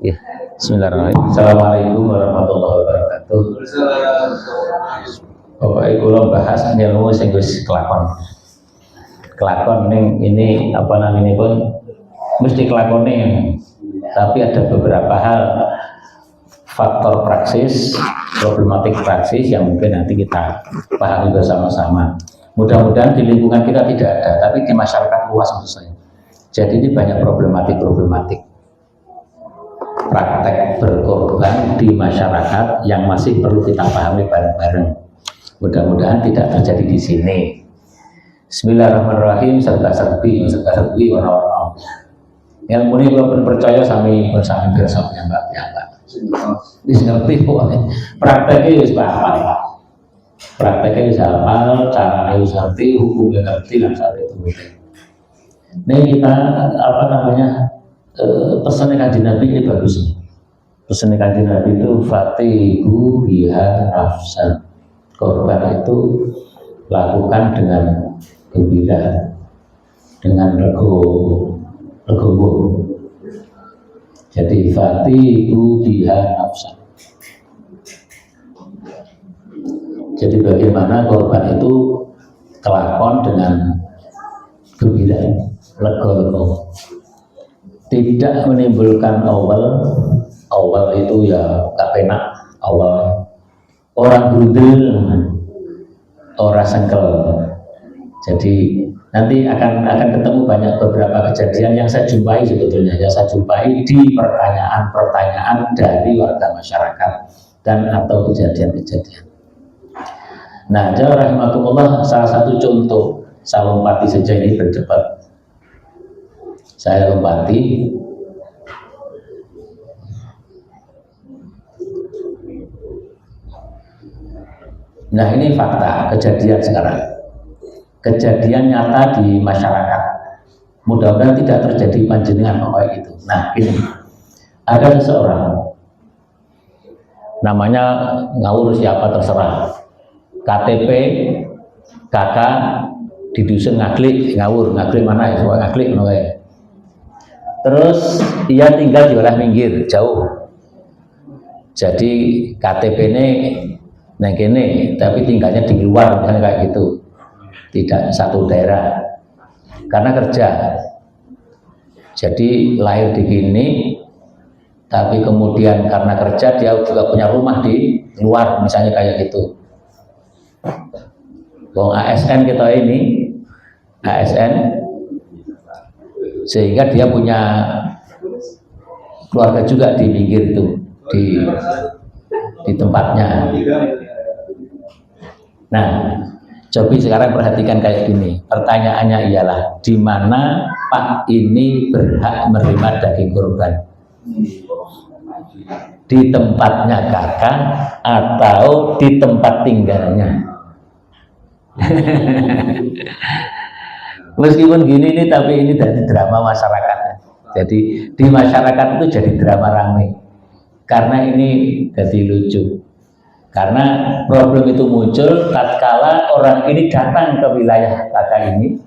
Ya, bismillahirrahmanirrahim. Assalamualaikum warahmatullahi wabarakatuh. Bapak Ibu lo bahas ilmu sing wis kelakon. Kelakon ini apa namanya pun mesti kelakone. Tapi ada beberapa hal faktor praksis, problematik praksis yang mungkin nanti kita pahami bersama-sama. Mudah-mudahan di lingkungan kita tidak ada, tapi di masyarakat luas maksud saya. Jadi ini banyak problematik praktek berkorban di masyarakat yang masih perlu kita pahami bareng-bareng. Mudah-mudahan tidak terjadi di sini. Bismillahirrahmanirrahim. Serba-serbi warna-warna. Ilmu ini belum percaya sami bersama ya mbak. Di ngerti kok. Prakteknya wis paham. Prakteknya bisa hafal, caranya bisa ngerti, hukumnya ngerti, dan saat itu. Ini kita apa namanya? Pesan Kanjeng Nabi ini bagus. Pesan Kanjeng Nabi itu fatihu biha nafsan. Korban itu lakukan dengan gembira, dengan legowo. Jadi fatihu biha nafsan. Jadi bagaimana korban itu kelakon dengan gembira, lego-lego. Tidak menimbulkan awal itu ya gak penak, awal orang berundel, orang sengkel. Jadi nanti akan ketemu banyak beberapa kejadian yang saya jumpai sebetulnya, yang saya jumpai di pertanyaan-pertanyaan dari warga masyarakat dan atau kejadian-kejadian. Nah, jawab rahimakumullah, salah satu contoh saya lompati saja ini berdebat. Saya lompati nah ini fakta kejadian sekarang, kejadian nyata di masyarakat. Mudah-mudahan tidak terjadi panjenengan kayak gitu. Nah ini ada seseorang namanya ngawur siapa terserah, KTP kakak di dusun Ngaglik, ngawur mana ya, semua Ngaglik ya. Terus ia tinggal di wilayah minggir jauh. Jadi KTP ini neng kene, tapi tinggalnya di luar misalnya kayak gitu. Tidak satu daerah. Karena kerja. Jadi lahir di sini, tapi kemudian karena kerja dia juga punya rumah di luar misalnya kayak gitu. Wong ASN kita ini, ASN, sehingga dia punya keluarga juga di pinggir itu, di tempatnya. Nah, coba sekarang perhatikan kayak gini. Pertanyaannya ialah, di mana Pak ini berhak menerima daging kurban? Di tempatnya kakak atau di tempat tinggalnya? Meskipun gini ini, tapi ini dari drama masyarakat. Jadi di masyarakat itu jadi drama ramai. Karena ini jadi lucu. Karena problem itu muncul tatkala orang ini datang ke wilayah kakak ini.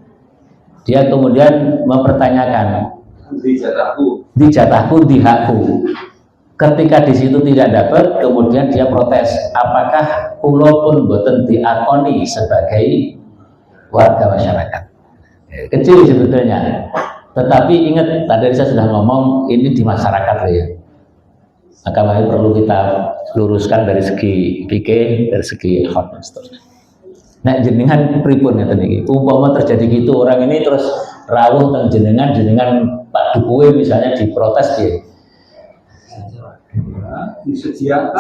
Dia kemudian mempertanyakan, di jatahku, di hakku. Ketika di situ tidak dapat, kemudian dia protes, apakah pulau pun boten diakoni sebagai warga masyarakat? Kecil sebetulnya, tetapi ingat tadi saya sudah ngomong ini di masyarakat loh ya. Maka perlu kita luruskan dari segi fikih, dari segi hak dan seterusnya. Nah jenengan pripun ngeten iki. Umpama terjadi gitu, orang ini terus rawuh teng jenengan Pak Dukuwe misalnya diprotes dia. Disediakan.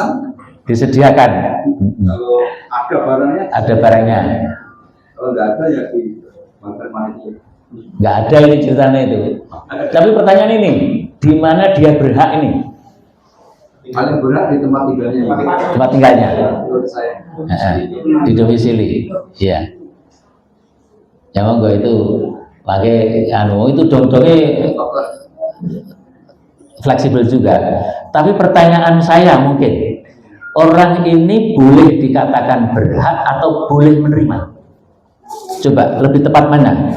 Kalau ada barangnya. Kalau nggak ada ya di nggak ada ini ceritanya itu. Tapi pertanyaan ini, di mana dia berhak ini? Paling berhak di tempat tinggalnya. Tempat tinggalnya. Di domisili. Iya. Ya monggo itu pakai itu dong-dongnya fleksibel juga. Tapi pertanyaan saya mungkin, orang ini boleh dikatakan berhak atau boleh menerima? Coba lebih tepat mana?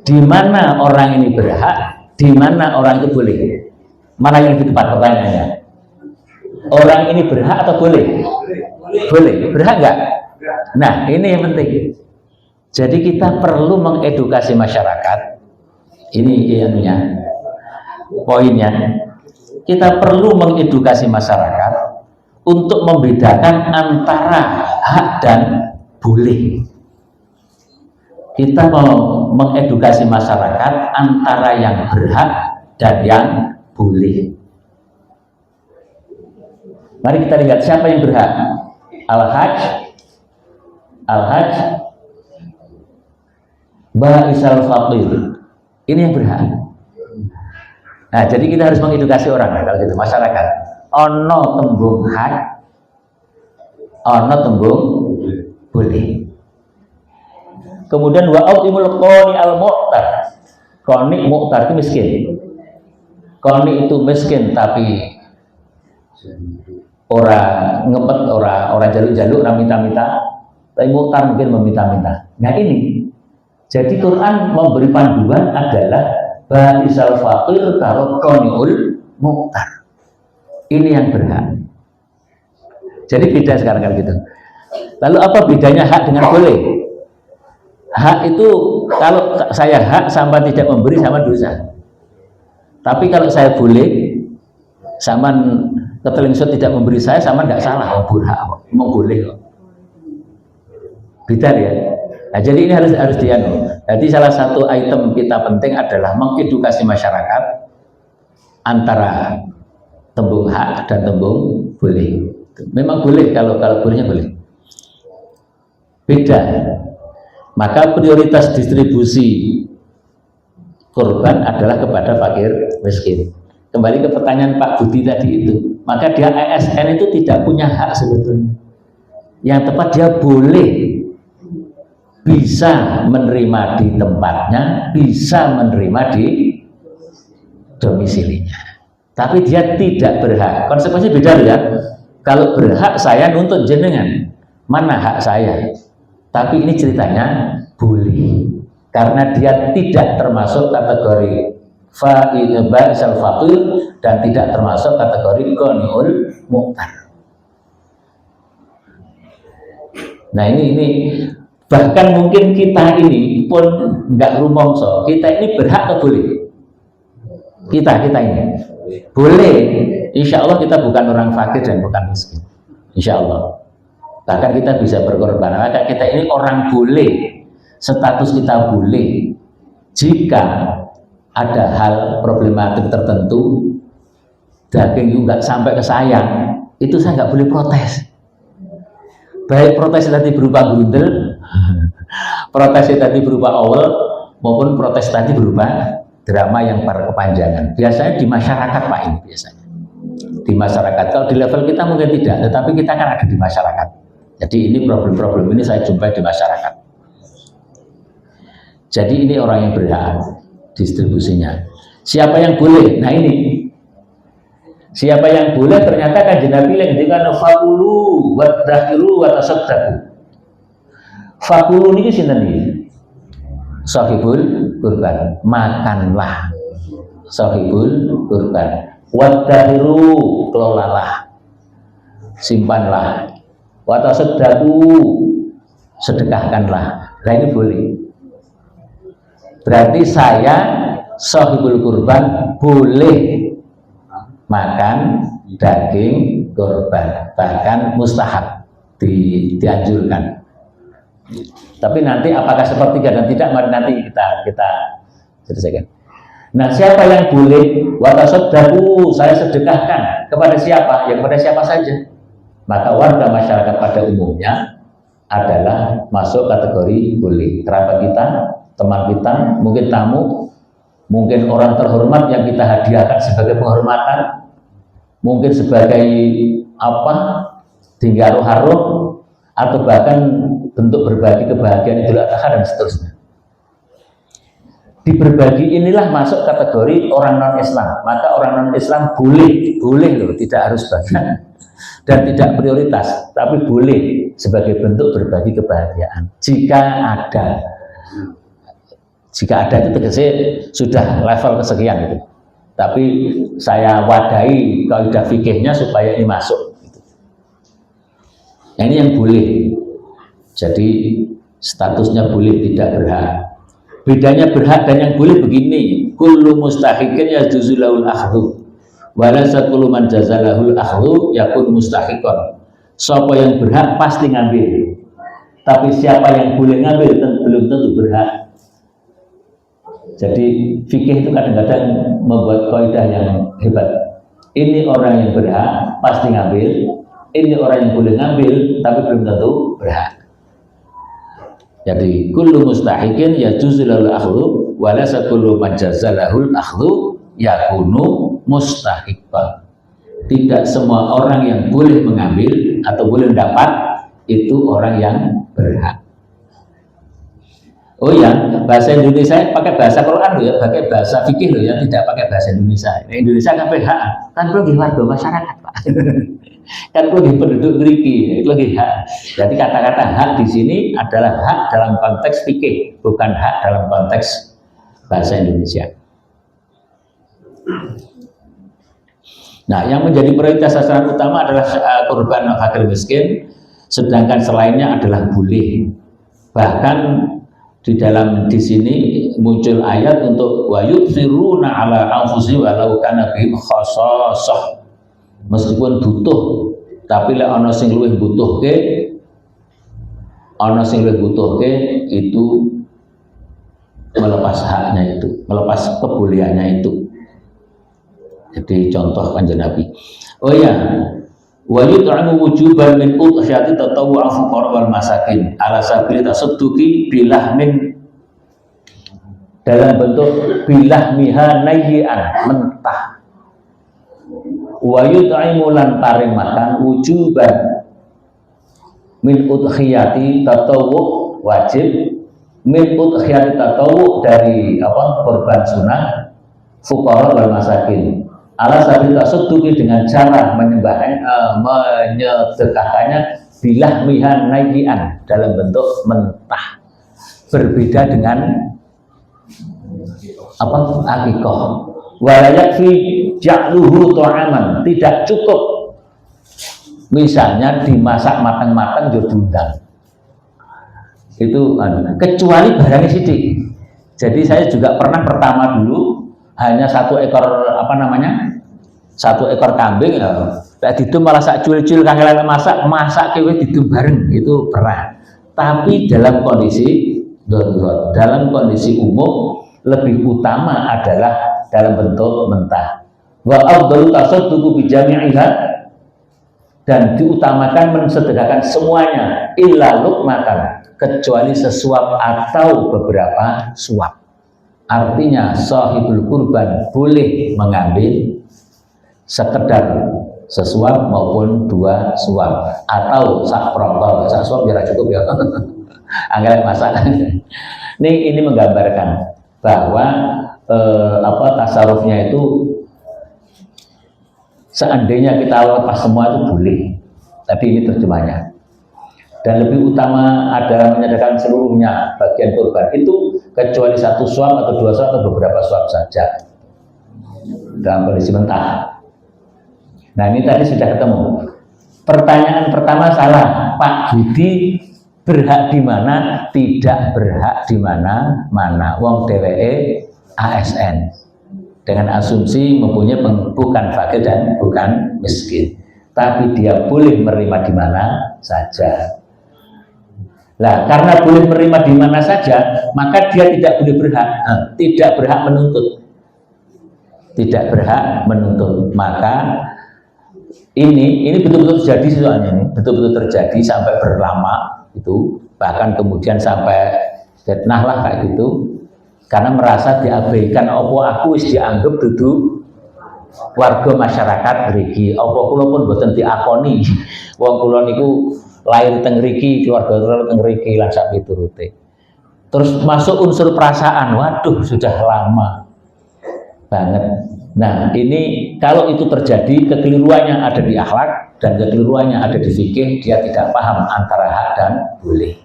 Di mana orang ini berhak, di mana orang itu boleh? Mana yang lebih tepat pertanyaannya? Orang ini berhak atau boleh? Boleh. Berhak nggak? Nah, ini yang penting. Jadi kita perlu mengedukasi masyarakat. Ini anunya, poinnya. Kita perlu mengedukasi masyarakat untuk membedakan antara hak dan boleh. Kita mau mengedukasi masyarakat antara yang berhak dan yang boleh. Mari kita lihat siapa yang berhak. Al-Hajj Ba'isal Faqir. Ini yang berhak. Nah, jadi kita harus mengedukasi orang kalau gitu, masyarakat. Ono tembung hak, ono tembung boleh. Kemudian wa'atimul qani al-mu'tar. Qani mu'tar itu miskin. Qani itu miskin tapi orang ngempet, orang jaluk-jaluk, orang minta-minta, tapi mu'tar mungkin meminta-minta. Nah ini, jadi Quran memberi panduan adalah ba'isal faqir karo qaniul mu'tar. Ini yang berhak. Jadi beda sekarang gitu. Lalu apa bedanya hak dengan boleh? Hak itu kalau saya hak sama tidak memberi sama dosa. Tapi kalau saya boleh sama ketelingsut tidak memberi saya sama tidak salah, berhak, mau boleh kok. Beda ya. Nah, jadi ini harus dianu. Jadi salah satu item kita penting adalah mengedukasi masyarakat antara tembung hak dan tembung boleh. Memang boleh kalau bolehnya boleh. Beda. Maka prioritas distribusi korban adalah kepada fakir miskin. Kembali ke pertanyaan Pak Budi tadi itu, maka dia ASN itu tidak punya hak sebetulnya. Yang tepat dia boleh bisa menerima di tempatnya, bisa menerima di domisilinya. Tapi dia tidak berhak. Konsekuensinya beda ya. Kalau berhak saya nuntut jenengan, mana hak saya? Tapi ini ceritanya boleh, karena dia tidak termasuk kategori ba'isal faqir dan tidak termasuk kategori qaniul mu'tar. Nah ini bahkan mungkin kita ini pun nggak rumongso, kita ini berhak atau boleh? Kita ini boleh. Insya Allah kita bukan orang fakir dan bukan miskin. Insya Allah. Bahkan kita bisa berkorban. Maka kita ini orang boleh, status kita boleh jika ada hal problematik tertentu, daging itu nggak sampai ke saya, itu saya nggak boleh protes. Baik protes tadi berupa grundel, protes tadi berupa awal, maupun protes tadi berupa drama yang berkepanjangan. Biasanya di masyarakat Pak ini biasanya. Di masyarakat. Kalau di level kita mungkin tidak, tetapi kita kan ada di masyarakat. Jadi ini problem-problem ini saya jumpai di masyarakat. Jadi ini orang yang berhak distribusinya. Siapa yang boleh? Nah ini. Siapa yang boleh ternyata Kanjeng Nabi yang dengan fakulu wadzakiru wa tasaddaqu. Fakulu ini sinten iki? Sahibul kurban, makanlah. Sahibul kurban. Wadzakiru, kelolalah. Simpanlah. Wa tasaddaqu, sedekahkanlah. Nah ini boleh. Berarti saya sahibul kurban boleh makan daging kurban, bahkan mustahab dianjurkan. Tapi nanti apakah sepertiga dan tidak, mari nanti kita selesaikan. Nah, siapa yang boleh? Wa tasaddaqu, saya sedekahkan kepada siapa? Ya kepada siapa saja. Maka warga masyarakat pada umumnya adalah masuk kategori boleh. Kerabat kita, teman kita, mungkin tamu, mungkin orang terhormat yang kita hadiahkan sebagai penghormatan, mungkin sebagai apa, tinggal harum, atau bahkan bentuk berbagi kebahagiaan Idul Adha dan seterusnya. Di berbagi inilah masuk kategori orang non-Islam. Maka orang non-Islam boleh loh, tidak harus bagian dan tidak prioritas, tapi boleh sebagai bentuk berbagi kebahagiaan. Jika ada itu tegese sudah level kesekian itu. Tapi saya wadahi kaidah fikihnya supaya ini masuk. Nah, ini yang boleh. Jadi statusnya boleh, tidak berhak. Bedanya berhak dan yang boleh begini. Kullu mustahiqin yajuzu lahul akhdhu. Wa laysa kullu man jazalahul akhdhu yakun mustahiqan. Siapa yang berhak pasti ngambil. Tapi siapa yang boleh ngambil belum tentu berhak. Jadi fikih itu kadang-kadang membuat kaidah yang hebat. Ini orang yang berhak pasti ngambil, ini orang yang boleh ngambil tapi belum tentu berhak. Jadi kullu mustahiqin yajuzu lahul akhdhu wa laysa kullu man jazalahul akhdhu yakunu mustahiqan. Tidak semua orang yang boleh mengambil atau boleh mendapat itu orang yang berhak. Oh ya, bahasa Indonesia pakai bahasa Quran loh ya, pakai bahasa fikih loh ya, tidak pakai bahasa Indonesia. Nah, Indonesia kan PHA, kan perlu warga masyarakat Pak. Kan perlu penduduk ngeriki, itu lagi hak. Jadi kata-kata hak di sini adalah hak dalam konteks fikih, bukan hak dalam konteks bahasa Indonesia. Nah, yang menjadi prioritas sasaran utama adalah korban fakir miskin, sedangkan selainnya adalah boleh. Bahkan di sini muncul ayat untuk wa yusiruna ala anfusihim walau kana bihim khassasah. Meskipun butuh, tapi lek ana sing luwih butuhke, itu melepas haknya itu, melepas kebolehannya itu. Jadi contoh Kanjeng Nabi. Oh ya, wa yut'amu wujuban min udhiyati tatawwu'an fuqara wal masakin ala sabili tasadduqi bilahmin, dalam bentuk bilahmiha nayyi'an, mentah. Wa yut'imu lan paring makan wujuban min udhiyati tatawwu' wajib, min udhiyati tatawwu' dari korban sunnah, fuqara wal masakin ala sabili tasadduqi dengan cara menyedekahkannya bilahmiha nayyi'an, dalam bentuk mentah. Berbeda dengan akikah. Wala yakfi ja'luhu ta'aman, tidak cukup misalnya dimasak matang-matang yo diundang. Itu kecuali barangnya sidik. Jadi saya juga pernah pertama dulu hanya satu ekor kambing ya. Didum malah sak cuil-cuil kangelan masak kewe didum bareng, itu pernah. Tapi dalam kondisi umum lebih utama adalah dalam bentuk mentah. Wa afdalu tasadduqu bi jami'iha, dan diutamakan mensedekahkan semuanya illa luqmatan, kecuali sesuap atau beberapa suap. Artinya sahibul kurban boleh mengambil sekedar sesuap maupun dua suap, atau sak protol, sak suap biar cukup ya. Anggaran masak. Ini menggambarkan bahwa tasarufnya itu seandainya kita lepas semua itu boleh, tapi ini terjemahnya. Dan lebih utama adalah menyediakan seluruhnya bagian kurban itu, kecuali satu suap atau dua suap atau beberapa suap saja dalam kondisi mentah. Nah, ini tadi sudah ketemu. Pertanyaan pertama salah, Pak Budi berhak di mana? Tidak berhak di mana-mana. Wong dheweke ASN dengan asumsi mempunyai bukan fakir dan bukan miskin, tapi dia boleh menerima di mana saja. Nah, karena boleh menerima di mana saja, maka dia tidak boleh berhak, tidak berhak menuntut. Maka ini betul-betul terjadi, soalnya ini betul-betul terjadi sampai berlama itu, bahkan kemudian sampai fitnah lah kayak gitu, karena merasa diabaikan. Aku wis dianggap duduk warga masyarakat mriki, kula pun boten diakoni, wong kula niku lahir teng mriki, keluarga kula teng mriki lan sak piturute. Terus masuk unsur perasaan, waduh sudah lama banget. Nah, ini kalau itu terjadi, kekeliruannya ada di akhlak dan kekeliruannya ada di fikih, dia tidak paham antara hak dan boleh.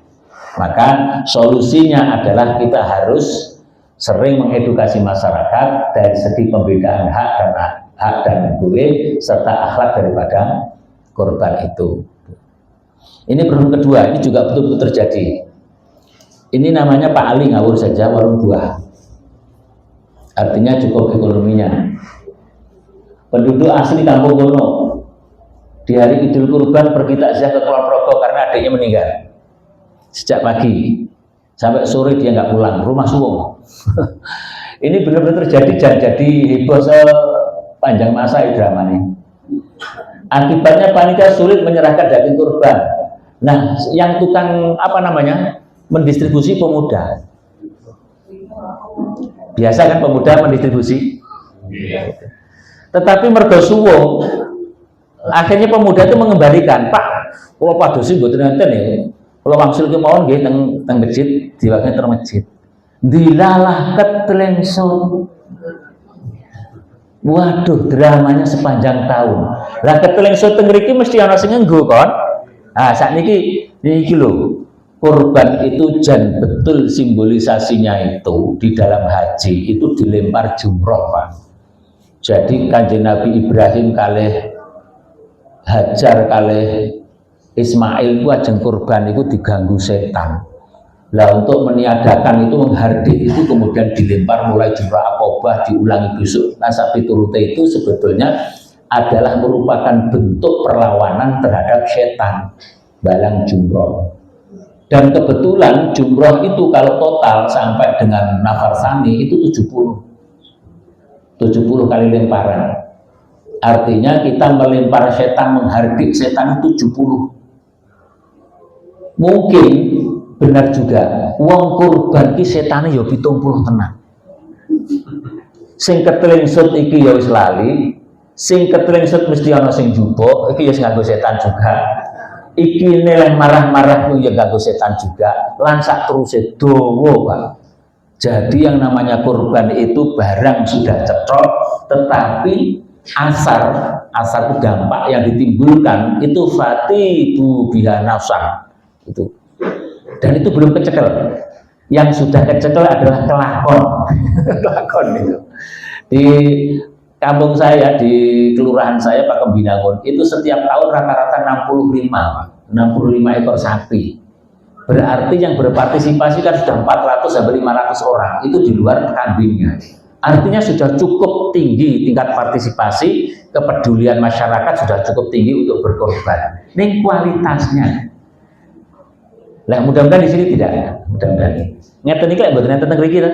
Maka solusinya adalah kita harus sering mengedukasi masyarakat dari segi pembedaan hak dan boleh serta akhlak daripada korban itu. Ini problem kedua, ini juga betul-betul terjadi. Ini namanya Pak Ali ngawur saja warung buah. Artinya cukup ekonominya. Penduduk asli kampung kono di hari Idul Kurban pergi takziah ke Kulon Progo karena adiknya meninggal. Sejak pagi sampai sore dia nggak pulang, rumah suwung. Ini benar-benar terjadi dan jadi heboh sepanjang masa drama ini. Akibatnya panitia sulit menyerahkan daging kurban. Nah, yang tukang mendistribusi pemuda. Biasa kan pemuda mendistribusi. Tetapi mergo suwung, akhirnya pemuda itu mengembalikan, Pak, kalau padosi mboten nenten ya. Kalau wangsul kemauan nggih teng masjid, diwakil teng masjid. Dilalah ketlengso. Waduh, dramanya sepanjang tahun. Lah ketlengso teng mriki mesti ana sing nganggo kon. Ah, sakniki iki lho. Kurban itu jan betul simbolisasinya itu di dalam haji itu dilempar jumroh, Pak. Jadi Kanjeng Nabi Ibrahim kalih Hajar kalih Ismail itu ajeng kurban itu diganggu setan. Lah untuk meniadakan itu menghardik itu kemudian dilempar mulai jumrah akobah diulangi besok. Nah sapi turute itu sebetulnya adalah merupakan bentuk perlawanan terhadap setan balang jumroh. Dan kebetulan jumroh itu kalau total sampai dengan nafar sani itu 70 kali lemparan. Artinya kita melempar setan, menghardik setan 70. Mungkin benar juga wong kurban ki setane ya 70 tenan. Sing ketlengsut iki ya wis lali, sing ketlengsut mesti ana sing jupuk, iki ya sing nganggo setan juga. Iki nilai marah-marah ya nganggo setan juga. Lan sak teruse dawa, Pak. Jadi yang namanya kurban itu barang sudah cetrok, tetapi asar itu dampak yang ditimbulkan itu fatibu biha nafsan itu. Dan itu belum kecekel. Yang sudah kecekel adalah kelakon. Kelakon itu. Di kampung saya, di kelurahan saya Pak Kembinangun, itu setiap tahun rata-rata 65 ekor sapi. Berarti yang berpartisipasi kan sudah 400 sampai 500 orang, itu di luar kambingnya. Artinya sudah cukup tinggi tingkat partisipasi, kepedulian masyarakat sudah cukup tinggi untuk berkorban. Ini kualitasnya. Nah, mudah-mudahan di sini tidak. Mudah-mudahan. Ngeten iki lek mboten enten teng mriki ta.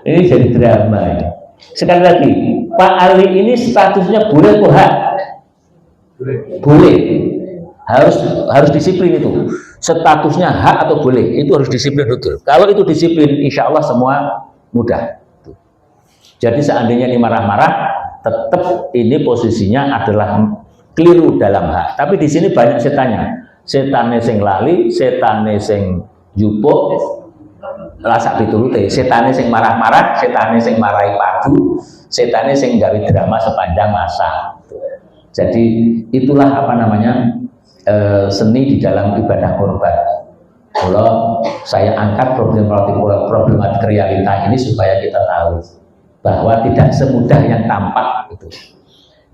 Ini jadi drama ini. Sekali lagi, Pak Ali ini statusnya boleh kok hak? Boleh. Harus disiplin itu. Statusnya hak atau boleh, itu harus disiplin betul. Kalau itu disiplin, insya Allah semua mudah. Jadi seandainya ini marah-marah, tetap ini posisinya adalah keliru dalam hak. Tapi di sini banyak setannya. Setane sing lali, setane sing jupuk, lasak pitulute, setane sing marah-marah, setane sing marahi padu, setane sing gawe drama sepanjang masa. Jadi itulah seni di dalam ibadah kurban. Kalau saya angkat problematik realita ini supaya kita tahu bahwa tidak semudah yang tampak itu.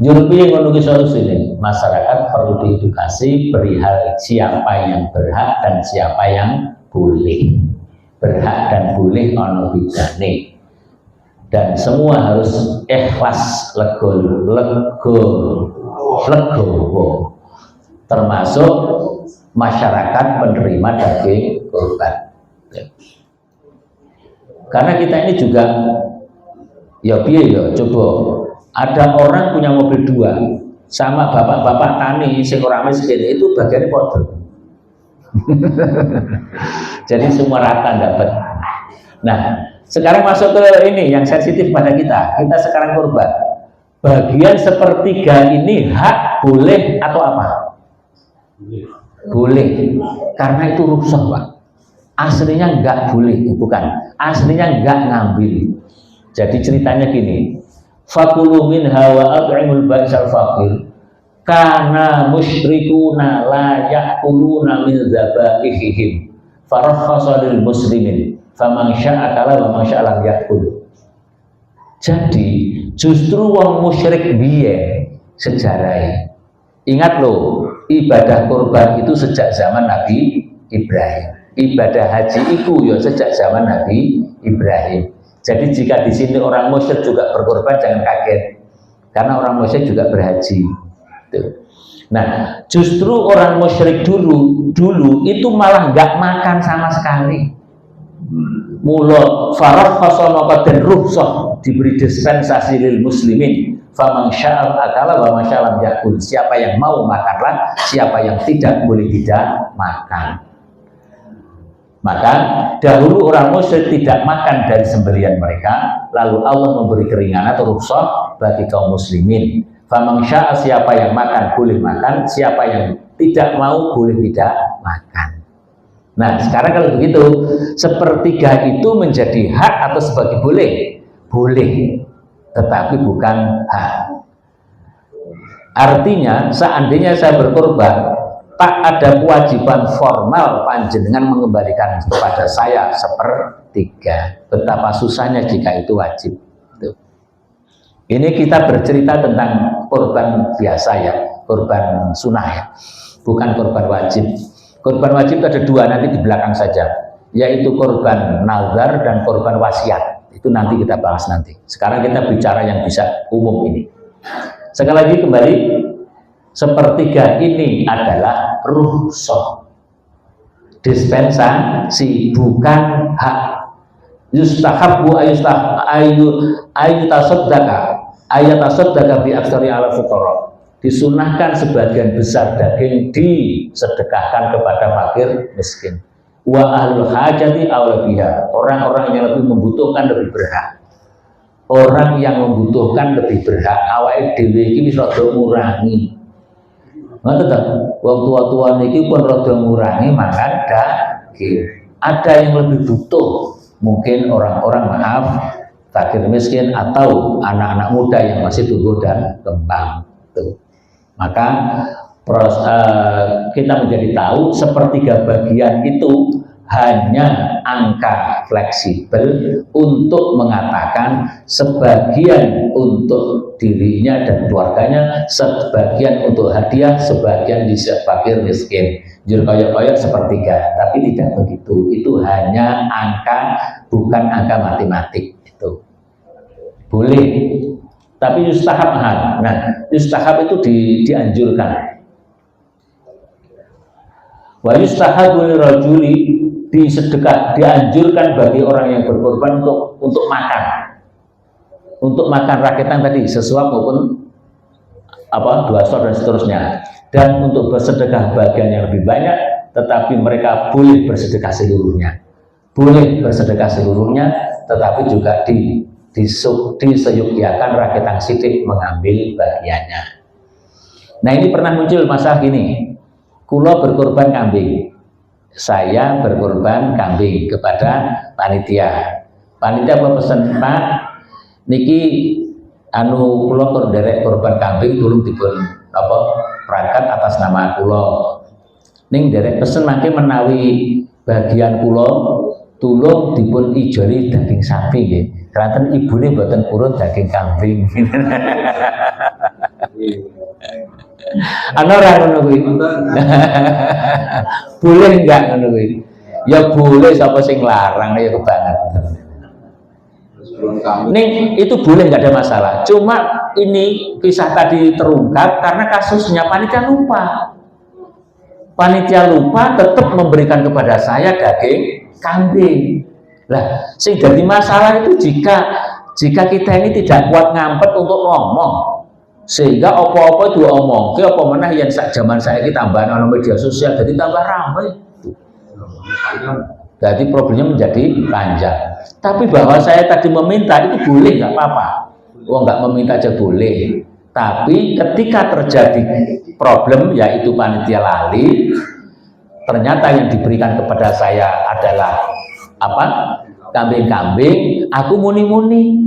Nyurpi menunggu solusi ini, masyarakat perlu diedukasi perihal siapa yang berhak dan siapa yang boleh. Berhak dan boleh ono bidane. Dan semua harus ikhlas legowo. Termasuk masyarakat penerima daging kurban. Karena kita ini juga coba ada orang punya mobil 2 sama bapak-bapak tani sing ora miskin itu bagiannya podo. Jadi semua rata dapat. Nah, sekarang masuk ke ini yang sensitif pada kita. Kita sekarang kurban. Bagian sepertiga ini hak boleh atau apa? Boleh. Karena itu rukhsah, Pak. Aslinya enggak boleh, bukan. Aslinya enggak ngambil. Jadi ceritanya gini. Fakulu minha wa at'imul ba'sal faqir. Kana musyrikuna la ya'kuluna min dzabaihim. farakhasa lil muslimin faman syaa akala wa man syaa lam yakul. Jadi justru wong musyrik biyen sejarah. Ingat loh, ibadah kurban itu sejak zaman Nabi Ibrahim. Ibadah haji itu ya sejak zaman Nabi Ibrahim. Jadi jika di sini orang musyrik juga berkorban, jangan kaget, karena orang musyrik juga berhaji. Tuh. Nah, justru orang musyrik dulu itu malah nggak makan sama sekali. Mula farakhasa maka dan rukhsah diberi dispensasi lil muslimin. Faman sya'al akala wa man sya'al lam yakul. Siapa yang mau makanlah, siapa yang tidak boleh tidak makan. Maka dahulu orang musyrik tidak makan dari sembelihan mereka, lalu Allah memberi keringanan atau rukhsah bagi kaum muslimin. Faman syaa, siapa yang makan boleh makan, siapa yang tidak mau boleh tidak makan. Nah, sekarang kalau begitu, sepertiga itu menjadi hak atau sebagai boleh? Boleh, tetapi bukan hak. Artinya, seandainya saya berkorban, tak ada kewajiban formal panjenengan mengembalikan kepada saya sepertiga. Betapa susahnya jika itu wajib. Ini kita bercerita tentang korban biasa ya, korban sunnah ya, bukan korban wajib. Korban wajib itu ada dua, nanti di belakang saja, yaitu korban nazar dan korban wasiat. Itu nanti kita bahas nanti. Sekarang kita bicara yang bisa umum ini. Sekali lagi kembali, sepertiga ini adalah rukhsah, dispensasi, bukan hak. Yustahabbu ayatasaddaka bi aktsari ala fuqara. Disunahkan sebagian besar daging disedekahkan kepada fakir miskin. Wa ahlul hajati aula biha. Orang-orang yang lebih membutuhkan lebih berhak. Orang yang membutuhkan lebih berhak. Awake dhewe iki wis rada ngurangi. Ngoten ta? Wong tua-tua niki pun rada ngurangi makan daging. Ada yang lebih butuh. Mungkin orang-orang fakir miskin atau anak-anak muda yang masih tumbuh dan kembang. Tuh. Maka kita menjadi tahu sepertiga bagian itu hanya angka fleksibel untuk mengatakan sebagian untuk dirinya dan keluarganya, sebagian untuk hadiah, sebagian di fakir miskin. Jur koyok-koyok sepertiga, tapi tidak begitu. Itu hanya angka, bukan angka matematik. Itu boleh, tapi yustahab. Nah, yustahab itu dianjurkan. Wa yustahabul rajuli, dianjurkan bagi orang yang berkorban untuk makan rakitan tadi, sesuap maupun dua sor dan seterusnya, dan untuk bersedekah bagian yang lebih banyak, tetapi mereka boleh bersedekah seluruhnya, tetapi juga diseyukiakan rakitan sidik mengambil bagiannya. Nah, ini pernah muncul masalah gini, kulo berkorban kambing, saya berkorban kambing kepada panitia. Panitia pesan, Pak, niki kulo tur derek korban kambing, tolong dipun perangkat atas nama kulo. Ning derek pesen mangke menawi bagian kulo tulung dipun ijoli daging sapi nggih. Kranten ibune mboten purun daging kambing. Ana ora ngono kuwi. Boleh enggak ngono kuwi? Ya boleh, sapa sing larang ya kebangetan. Ning itu boleh, nggak ada masalah. Cuma ini kisah tadi terungkap karena kasusnya panitia lupa. Panitia lupa tetap memberikan kepada saya daging kambing. Lah, sing jadi masalah itu jika kita ini tidak kuat ngampet untuk ngomong, sehingga apa-apa diomong, ke apa menah yang sak zaman saya kita tambah ana media sosial jadi tambah ramai. Jadi problemnya menjadi panjang. Tapi bahwa saya tadi meminta itu boleh, nggak apa-apa. Nggak meminta aja boleh. Tapi ketika terjadi problem, yaitu panitia lali, ternyata yang diberikan kepada saya adalah kambing-kambing, aku muni-muni.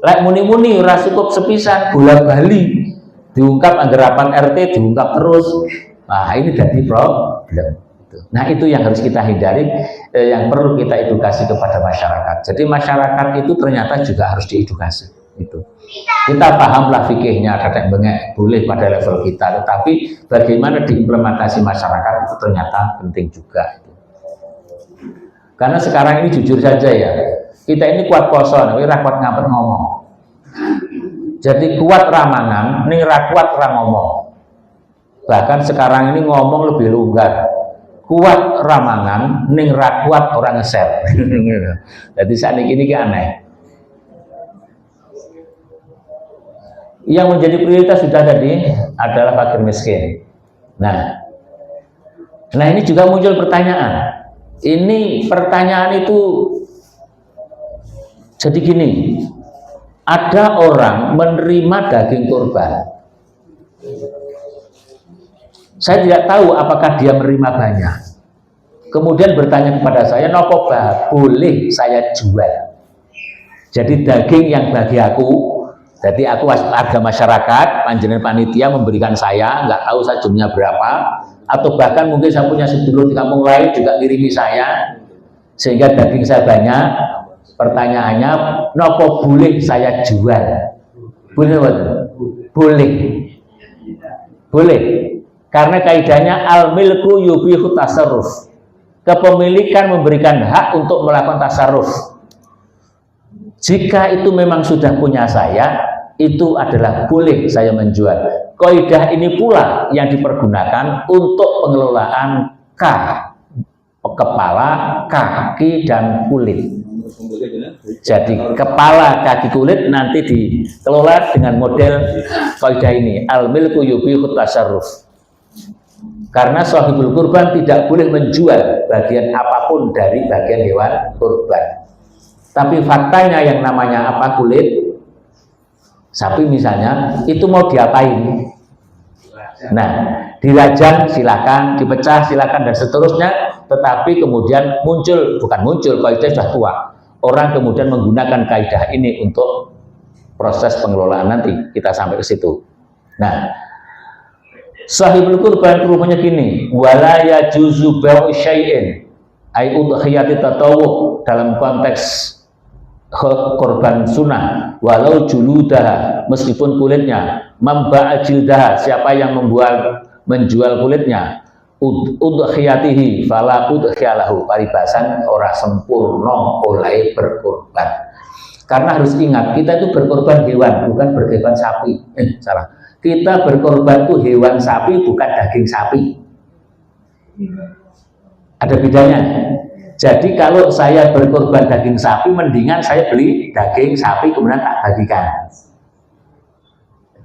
Lek muni-muni ora cukup sepisan, bola bali diungkap, anggerapan RT diungkap terus. Nah, ini jadi problem. Itu. Nah itu yang harus kita hindari, yang perlu kita edukasi kepada masyarakat. Jadi masyarakat itu ternyata juga harus diedukasi. Itu. Kita pahamlah fikihnya, ada bengek boleh pada level kita, tetapi bagaimana diimplementasi masyarakat itu ternyata penting juga. Karena sekarang ini jujur saja ya, kita ini kuat poso, kuat ngapet ngomong. Jadi kuat ramangan, ini kuat ngomong. Bahkan sekarang ini ngomong lebih longgar. Kuat ramangan, ning ra kuat orang nge-share. Jadi saat ini aneh. Yang menjadi prioritas sudah tadi adalah fakir miskin. Nah ini juga muncul pertanyaan. Ini pertanyaan itu jadi gini. Ada orang menerima daging kurban. Saya tidak tahu apakah dia menerima banyak. Kemudian bertanya kepada saya, nopo bah, boleh saya jual? Jadi daging yang bagi aku, jadi aku warga masyarakat, panjenengan panitia memberikan saya, nggak tahu saya jumlahnya berapa, atau bahkan mungkin saya punya sedulur di kampung lain juga kirimi saya, sehingga daging saya banyak. Pertanyaannya, nopo boleh saya jual? Boleh, boleh, boleh. Karena kaidahnya al-milku yubihu tasarruf. Kepemilikan memberikan hak untuk melakukan tasarruf. Jika itu memang sudah punya saya, itu adalah boleh saya menjual. Kaidah ini pula yang dipergunakan untuk pengelolaan kepala, kaki, dan kulit. Jadi kepala, kaki, kulit nanti dikelola dengan model kaidah ini. Al-milku yubihu tasarruf. Karena sahibul kurban tidak boleh menjual bagian apapun dari bagian hewan kurban. Tapi faktanya yang namanya apa, kulit sapi misalnya, itu mau diapain? Nah, dirajang silakan, dipecah silakan, dan seterusnya. Tetapi kemudian bukan muncul, kaidah sudah tua. Orang kemudian menggunakan kaidah ini untuk proses pengelolaan nanti. Kita sampai ke situ. Nah, sahibul kurban rupanya gini, wala yajuzu bai'u syai'in ai udhiyati tatawu, dalam konteks korban sunnah, walau juludah, meskipun kulitnya, mamba'a jildah, siapa yang menjual kulitnya, udhiyatihi fala udhiyalahu, paribasan ora sempurna oleh berkorban. Karena harus ingat, kita itu berkorban hewan, bukan berkorban sapi. Salah. Kita berkorban itu hewan sapi, bukan daging sapi. Ada bedanya. Jadi kalau saya berkorban daging sapi, mendingan saya beli daging sapi kemudian tak bagikan.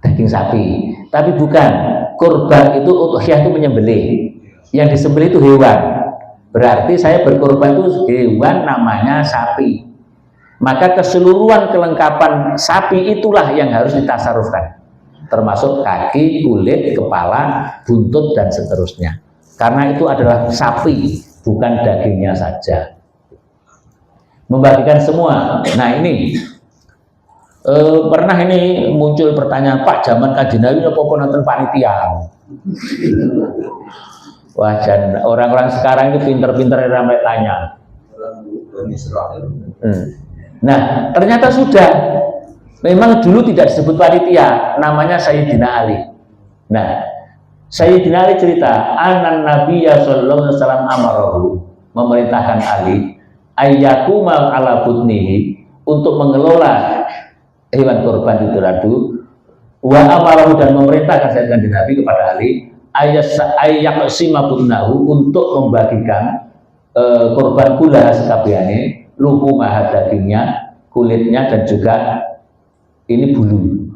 Daging sapi. Tapi bukan. Korban itu udhiyah itu menyembelih. Yang disembelih itu hewan. Berarti saya berkorban itu hewan namanya sapi. Maka keseluruhan kelengkapan sapi itulah yang harus ditasarufkan. Termasuk kaki, kulit, kepala, buntut, dan seterusnya. Karena itu adalah sapi, bukan dagingnya saja. Membagikan semua. Nah ini pernah ini muncul pertanyaan, Pak, zaman Kajian Nawawi apa nonton panitia? Wah, dan orang-orang sekarang itu pinter-pinter ramai tanya. Nah, ternyata sudah. Memang dulu tidak disebut panitia, namanya Sayyidina Ali. Nah, Sayyidina Ali cerita, anan Nabiya sallallahu alaihi wasallam amarahu, memerintahkan Ali ayyakumal ala butnihi, untuk mengelola hewan kurban itu tadi, wa amarahu, dan memerintahkan Sayyidina Nabi kepada Ali ayyaqsima butnahu, untuk membagikan kurban kula sekabehane, luhumah, dagingnya, kulitnya, dan juga ini bulu.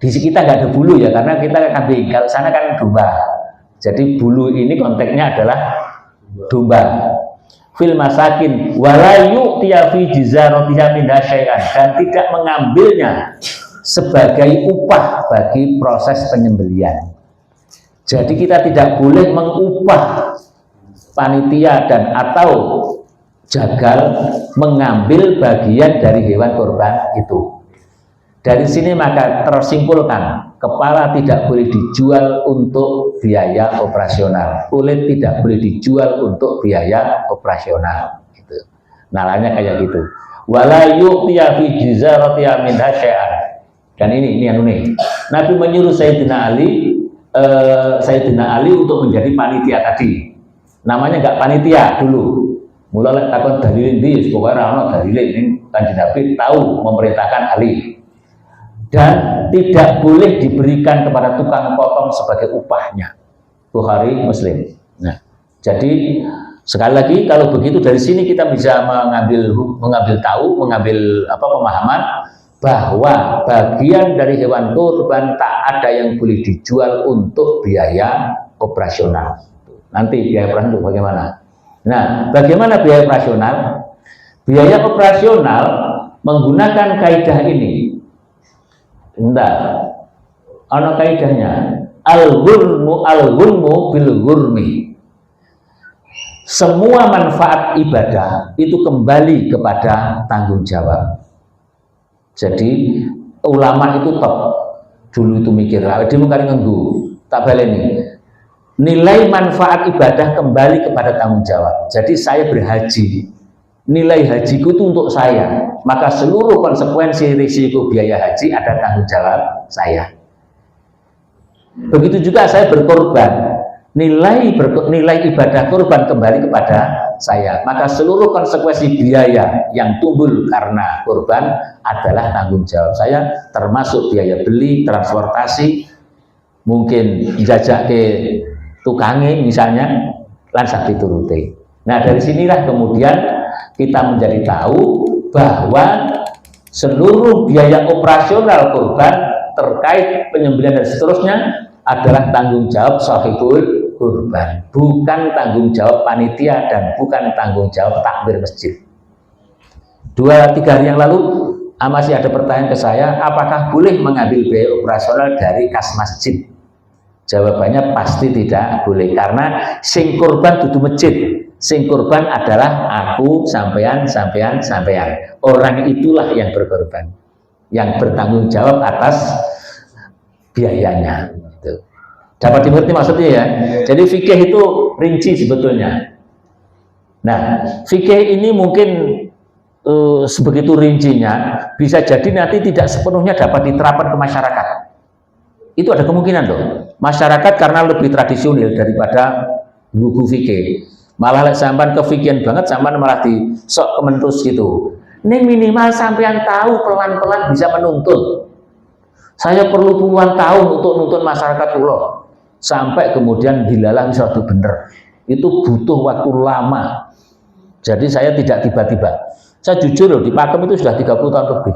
Di kita nggak ada bulu ya, karena kita kambing. Kalau sana kan domba. Jadi bulu ini konteksnya adalah domba. Fil masakin walayu tiafi jizarotiyah minha syai'an, dan tidak mengambilnya sebagai upah bagi proses penyembelian. Jadi kita tidak boleh mengupah panitia dan atau jagal mengambil bagian dari hewan kurban itu. Dari sini maka tersimpulkan kepala tidak boleh dijual untuk biaya operasional, kulit tidak boleh dijual untuk biaya operasional. Gitu. Nalanya kayak gitu. Wala yu'tiya fi jizaratiha min syai'an. Dan ini Nabi menyuruh Sayyidina Ali untuk menjadi panitia tadi. Namanya enggak panitia dulu. Mulai takut dalilin di pokoknya rano dalilin ini Kanjeng Nabi tahu memerintahkan Ali. Dan tidak boleh diberikan kepada tukang potong sebagai upahnya. Bukhari Muslim. Nah, jadi sekali lagi kalau begitu dari sini kita bisa mengambil pemahaman bahwa bagian dari hewan kurban tak ada yang boleh dijual untuk biaya operasional. Nanti biaya operasional itu bagaimana? Nah, bagaimana biaya operasional? Biaya operasional menggunakan kaidah ini. Bentar, ana kaidahnya al-ghurmu bil ghurmi. Semua manfaat ibadah itu kembali kepada tanggung jawab. Jadi ulama itu top dulu itu mikir, dia mungkin nganggu, tak baleni. Nilai manfaat ibadah kembali kepada tanggung jawab. Jadi saya berhaji, nilai hajiku itu untuk saya, maka seluruh konsekuensi risiko biaya haji ada tanggung jawab saya. Begitu juga saya berkorban, nilai ibadah korban kembali kepada saya, maka seluruh konsekuensi biaya yang timbul karena korban adalah tanggung jawab saya, termasuk biaya beli, transportasi, mungkin jajak ke tukangnya misalnya, lansak dituruti. Nah dari sinilah kemudian kita menjadi tahu bahwa seluruh biaya operasional korban terkait penyembelihan dan seterusnya adalah tanggung jawab sahibul kurban, bukan tanggung jawab panitia dan bukan tanggung jawab takmir masjid. 2-3 hari yang lalu masih ada pertanyaan ke saya, apakah boleh mengambil biaya operasional dari kas masjid? Jawabannya pasti tidak boleh, karena sing kurban dudu masjid, sing kurban adalah aku, sampean. Orang itulah yang berkorban, yang bertanggung jawab atas biayanya. Dapat dimengerti maksudnya ya? Jadi fikih itu rinci sebetulnya. Nah, fikih ini mungkin sebegitu rincinya, bisa jadi nanti tidak sepenuhnya dapat diterapkan ke masyarakat. Itu ada kemungkinan loh. Masyarakat karena lebih tradisional daripada buku fikih. Malah sampean kefikiran banget, sampean malah di sok kementus gitu. Ini minimal sampean tahu pelan-pelan bisa menuntun. Saya perlu puluhan tahun untuk nuntun masyarakat pulau. Sampai kemudian dilalah suatu bener. Itu butuh waktu lama. Jadi saya tidak tiba-tiba. Saya jujur loh, di Pakem itu sudah 30 tahun lebih.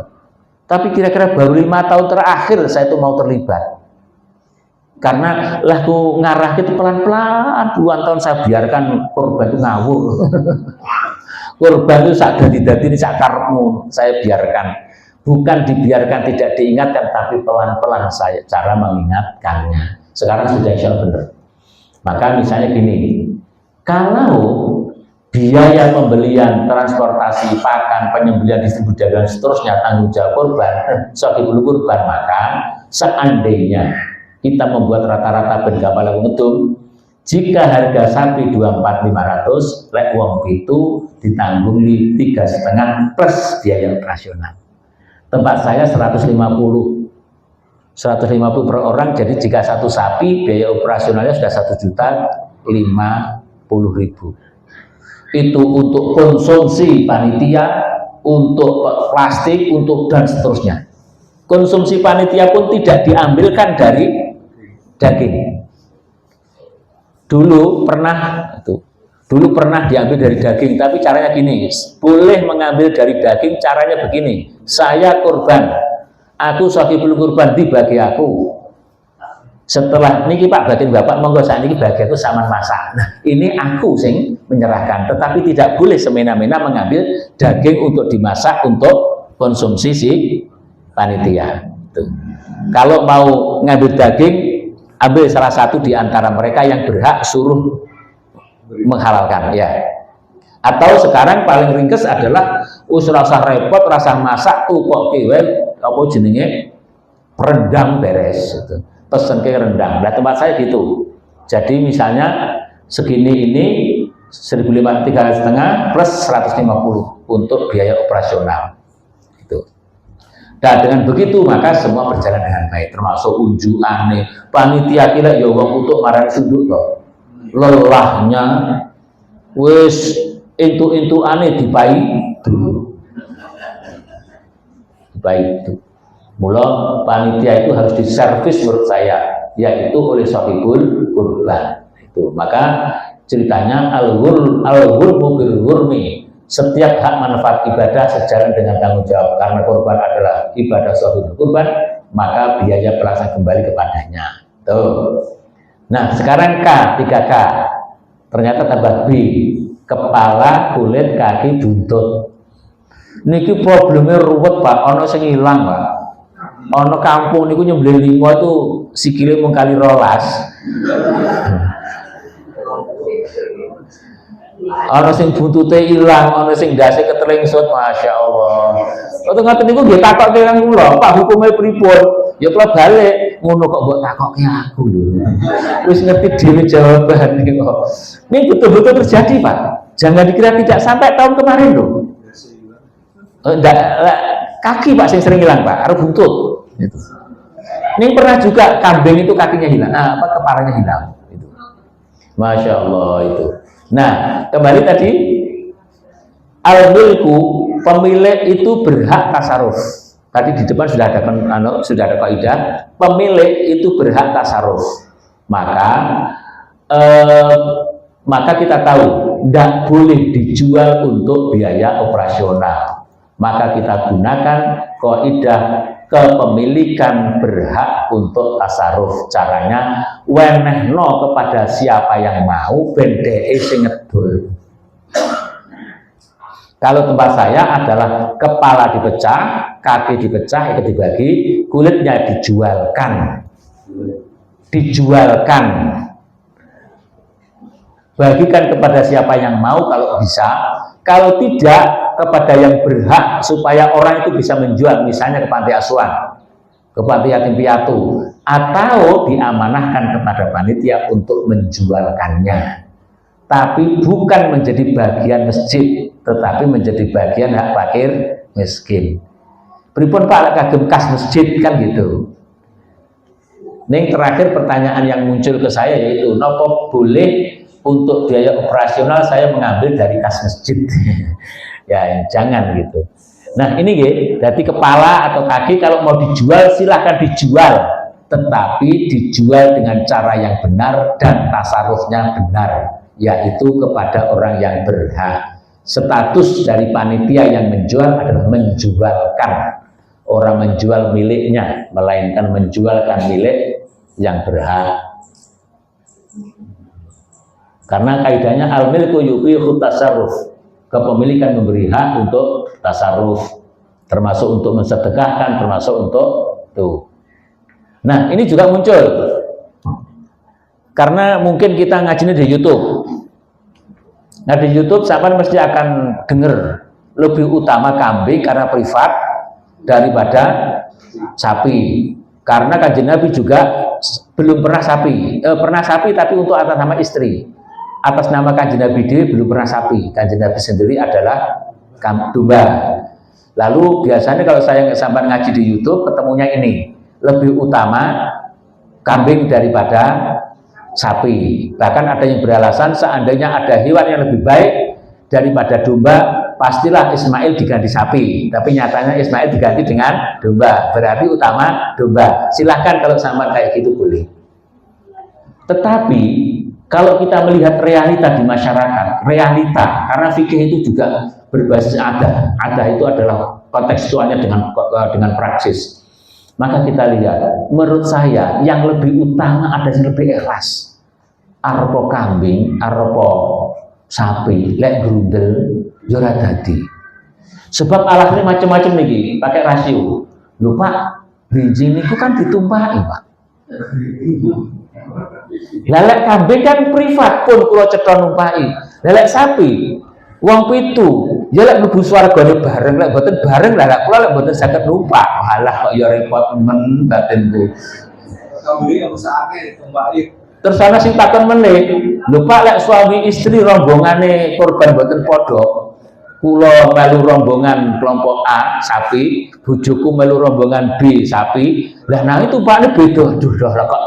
Tapi kira-kira baru 5 tahun terakhir saya itu mau terlibat. Karena laku ngarah itu pelan-pelan, puluhan tahun saya biarkan korban itu ngawur. Korban itu sak dadi-dadi ini sak karepmu, saya biarkan. Bukan dibiarkan tidak diingatkan, tapi pelan-pelan saya cara mengingatkannya. Sekarang sudah insya Allah benar. Maka misalnya gini, kalau biaya pembelian, transportasi, pakan, penyembelihan, distribusi dan seterusnya tanggung jawab korban, sahibul kurban, maka seandainya kita membuat rata-rata ben kapal ngedum, jika harga sapi 24.500, lek wong itu ditanggung di 3,5 plus biaya operasional. Tempat saya 150 per orang, jadi jika satu sapi biaya operasionalnya sudah 1.050.000. Itu untuk konsumsi panitia, untuk plastik, untuk dan seterusnya. Konsumsi panitia pun tidak diambilkan dari daging. Dulu pernah diambil dari daging, tapi caranya gini, boleh mengambil dari daging, caranya begini, saya kurban, aku sahibul kurban dibagi aku. Setelah niki Pak bagian Bapak monggo saat ini bagi aku saman masak. Nah, ini aku sing menyerahkan, tetapi tidak boleh semena-mena mengambil daging untuk dimasak untuk konsumsi si panitia. Tuh. Kalau mau ngambil daging, ambil salah satu di antara mereka yang berhak suruh menghalalkan ya. Atau sekarang paling ringkes adalah rasa repot, rasa masak tuh kok kiwe apa jenenge rendang beres gitu. Pesen ke rendang. Nah tempat saya gitu. Jadi misalnya segini ini 1.500 plus 150 untuk biaya operasional. Gitu. Dan dengan begitu maka semua berjalan dengan baik, termasuk unjukan nih. Panitia kira ya wong untuk marani sudut toh. Lelahnya wis intu ane dipai dulu. Dipai itu. Mula panitia itu harus diservis menurut saya, yaitu oleh sahibul kurban. Itu. Maka ceritanya al-ghurmu bil-ghurmi. Setiap hak manfaat ibadah sejalan dengan tanggung jawab, karena korban adalah ibadah sahibul kurban, maka biaya pelaksanaan kembali kepadanya. Tuh. Nah, sekarang K, 3K. Ternyata tambah B, kepala, kulit, kaki, buntut. Niki problemnya ruwet Pak, ono sing ilang Pak. Ono kampung niku nyembelih lima itu sikile mung kali 12. Ono sing buntute ilang, ono sing ndase ketelengsut, Masya Allah. Waktu ngaten niku nggih takokke kang kula, Pak hukume pripun? Ya kula balik, ngono kok mbok takokke aku lho. Wis ngerti dhewe jawaban kok. Ini betul-betul terjadi, Pak. Jangan dikira tidak sampai tahun kemarin loh. Enggak, kaki Pak sing sering hilang Pak, harus buntut. Gitu. Ini pernah juga kambing itu kakinya hilang, kepalanya hilang. Gitu. Masya Allah itu. Nah, kembali tadi al-milku, pemilik itu berhak tasarruf. Tadi di depan sudah ada kaidah, pemilik itu berhak tasarruf. Maka kita tahu tidak boleh dijual untuk biaya operasional. Maka kita gunakan kaidah kepemilikan berhak untuk tasarruf. Caranya wenehno kepada siapa yang mau bendeke sing ngedol. Kalau tempat saya adalah kepala dipecah, kaki dipecah, itu dibagi, kulitnya dijualkan. Bagikan kepada siapa yang mau kalau bisa, kalau tidak kepada yang berhak supaya orang itu bisa menjual, misalnya ke panti asuhan, ke panti yatim piatu, atau diamanahkan kepada panitia untuk menjualkannya. Tapi bukan menjadi bagian masjid, tetapi menjadi bagian hak fakir miskin. Pripun Pak kagem kas masjid kan gitu. Ning terakhir pertanyaan yang muncul ke saya yaitu nopo boleh untuk biaya operasional saya mengambil dari kas masjid. Ya jangan gitu. Nah ini jadi kepala atau kaki kalau mau dijual silahkan dijual, tetapi dijual dengan cara yang benar dan tasarrufnya benar, yaitu kepada orang yang berhak. Status dari panitia yang menjual adalah menjualkan, orang menjual miliknya, melainkan menjualkan milik yang berhak. Karena kaidahnya al-milku yubihu tasarruf, kepemilikan memberi hak untuk tasarruf, termasuk untuk mensedekahkan, termasuk untuk itu. Nah ini juga muncul karena mungkin kita ngajinya di YouTube. Nah di YouTube sampean mesti akan dengar lebih utama kambing karena privat daripada sapi. Karena Kanjeng Nabi juga belum pernah sapi, pernah sapi tapi untuk atas nama istri. Atas nama Kanjeng Nabi dia belum pernah sapi. Kanjeng Nabi sendiri adalah domba. Lalu biasanya kalau saya sampai ngaji di YouTube ketemunya ini lebih utama kambing daripada sapi. Bahkan ada yang beralasan seandainya ada hewan yang lebih baik daripada domba, pastilah Ismail diganti sapi. Tapi nyatanya Ismail diganti dengan domba. Berarti utama domba. Silahkan kalau sama kayak gitu boleh. Tetapi kalau kita melihat realita di masyarakat, realita, karena fikih itu juga berbasis ada itu adalah kontekstualnya dengan praksis. Maka kita lihat, menurut saya yang lebih utama ada yang lebih ikhlas. Arepa kambing, arepa sapi, lek grundel, jora dadi. Sebab alasannya macam-macam nih, pakai rasio. Lho Pak, bridging niku kan ditumpahi Pak. Lelek kambing kan privat pun kalau cetha numpahi. Lelek sapi Wong pitu, ya lek mlebu swargane bareng, lek mboten bareng lah kula lek mboten saged numpak. Halah kok ya repot men batinku. Kamu ini yang usahake kembali. Terus ana sing takon meneh, lho Pak lek suami istri rombongane korban mboten padha. Kula melu rombongan kelompok A sapi, bojoku melu rombongan B sapi. Lah nang itu Pak beda. Aduh kok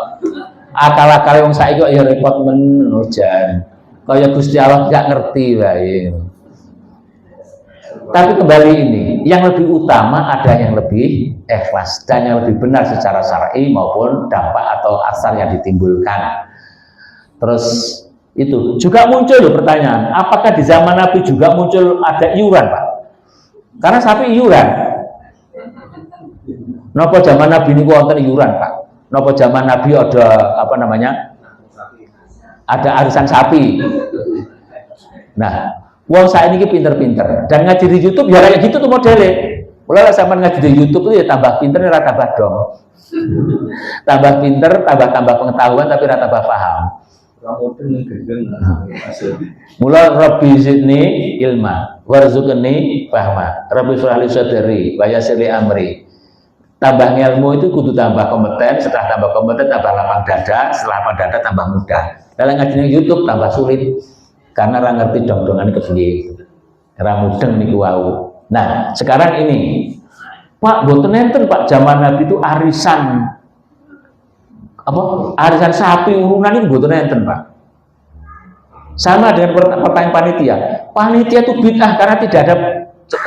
akal-akale wong saiki kok ya repot men jan. Kaya Gusti Allah nggak ngerti wae. Tapi kembali ini, yang lebih utama ada yang lebih ikhlas dan yang lebih benar secara syar'i maupun dampak atau asal yang ditimbulkan. Terus itu juga muncul loh pertanyaan, apakah di zaman Nabi juga muncul ada iuran, Pak? Karena sapi iuran. Napa zaman Nabi ini wonten iuran, Pak? Napa zaman Nabi ada apa namanya? Ada arisan sapi. Nah, wong saya ini pinter-pinter dan ngaji di YouTube ya kayak gitu tuh modelnya. Mulai sampai ngaji di YouTube itu ya tambah pinter, ya tambah dong. Tambah pinter, tambah pengetahuan tapi tambah paham. Mulai Rabbi zidni ilma, warzuqni fahma, Rabbi shrahli sadri, wa yassir li amri. Tambah ilmu itu kudu tambah kompeten, setelah tambah kompeten tambah lapang dada, setelah lapang dada tambah mudah. Dalam ngaji di YouTube tambah sulit karena orang ngerti dong-dongan kepiye. Ora mudeng niku wau. Nah, sekarang ini Pak, mboten enten Pak, zaman Nabi itu arisan apa? Arisan sapi urunan itu mboten enten, Pak. Sama dengan pertanyaan panitia. Panitia itu bid'ah karena tidak ada,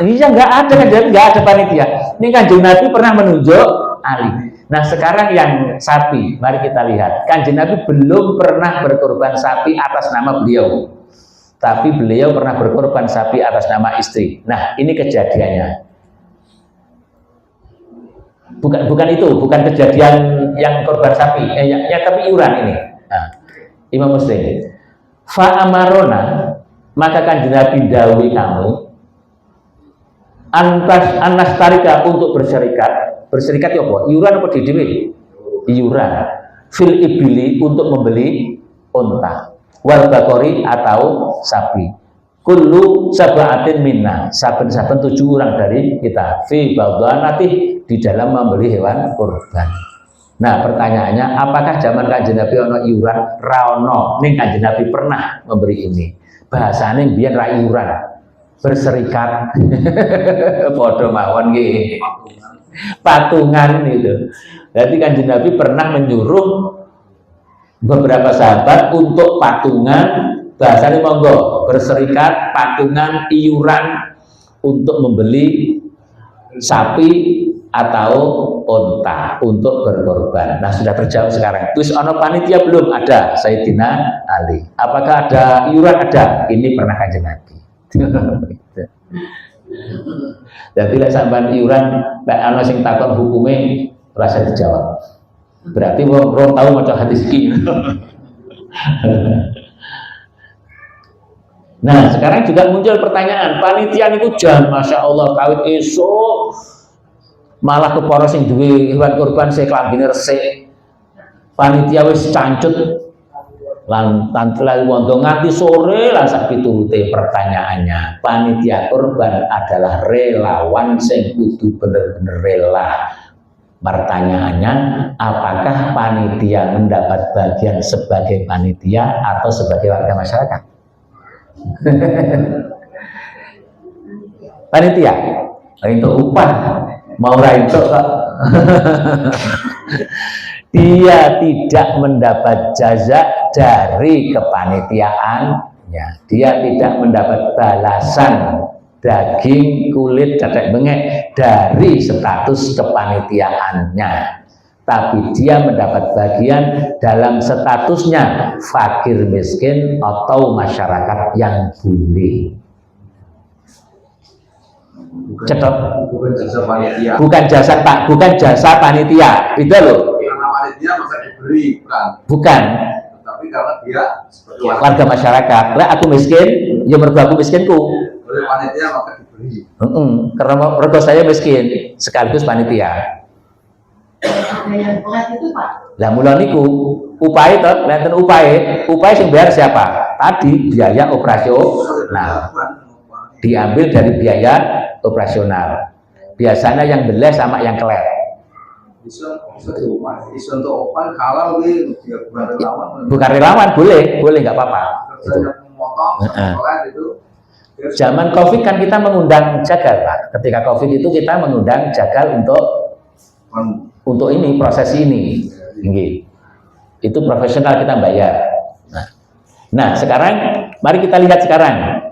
iya nggak ada panitia. Ini Kanjeng Nabi pernah menunjuk Ali. Nah sekarang yang sapi, mari kita lihat. Kanjeng Nabi belum pernah berkorban sapi atas nama beliau, tapi beliau pernah berkorban sapi atas nama istri. Nah ini kejadiannya. Bukan itu, bukan kejadian yang korban sapi, tapi iuran ini. Nah, Imam Muslim. Fa'amarona, maka Kanjeng Nabi dawuhi kamu anas tarika untuk berserikat. Berserikat ya apa? Iuran apa didewe? Iuran. Fil ibili untuk membeli unta. Wal bakori atau sapi. Kullu sab'atin minna. Saben-saben 7 orang dari kita. Fi badanati di dalam membeli hewan kurban. Nah pertanyaannya, apakah zaman Kanjeng Nabi ono iuran? Ra ono. Ning Kanjeng Nabi pernah memberi ini. Bahasane biyen ra iuran. Berserikat. Padha mawon nggih. Patungan itu. Jadi Kanjeng Nabi pernah menyuruh beberapa sahabat untuk patungan, bahasanya monggo berserikat, patungan, iuran untuk membeli sapi atau unta untuk berkorban. Nah sudah terjawab sekarang. Terus ono panitia belum ada? Sayyidina Ali. Apakah ada iuran? Ada. Ini pernah Kanjeng Nabi. Jadi lek sampean iuran lek ana sing takon hukume rasa dijawab. Berarti wong tahu maca hadis iki. Nah, sekarang juga muncul pertanyaan, panitia niku jan Masya Allah kawit esuk malah kepara sing duwe hewan kurban sing klambine resik. Panitia wis cancut lan tantelan wondo nganti sore lan sak piturute. Pertanyaannya, panitia kurban adalah relawan sing kudu bener-bener rela. Pertanyaannya, apakah panitia mendapat bagian sebagai panitia atau sebagai warga masyarakat? Panitia untuk upah mau itu kok. Dia tidak mendapat jazak dari kepanitiaannya. Dia tidak mendapat balasan daging, kulit, cacak bengek dari status kepanitiaannya. Tapi dia mendapat bagian dalam statusnya fakir miskin atau masyarakat yang boleh. Cetot. Bukan jasa panitia. Bukan jasa panitia. Itu loh. Panitia masa diberi, bukan. Tapi karena dia sebagai warga masyarakat. Lah aku miskin, ya mergo aku miskinku. Oleh panitia maka diberi. Karena mergo saya miskin, sekaligus panitia. Lah mula niku upahe to, lenten upahe sing bayar siapa? Tadi biaya operasional. diambil dari biaya operasional. Biasanya yang beles sama yang kelet. Isu untuk opan kalau dia bukan relawan. Bukan relawan, boleh nggak apa-apa. Gitu. Zaman COVID kan kita mengundang jagal, Pak. Ketika COVID itu kita mengundang jagal untuk ini proses ini. Itu profesional kita bayar. Nah, sekarang mari kita lihat sekarang.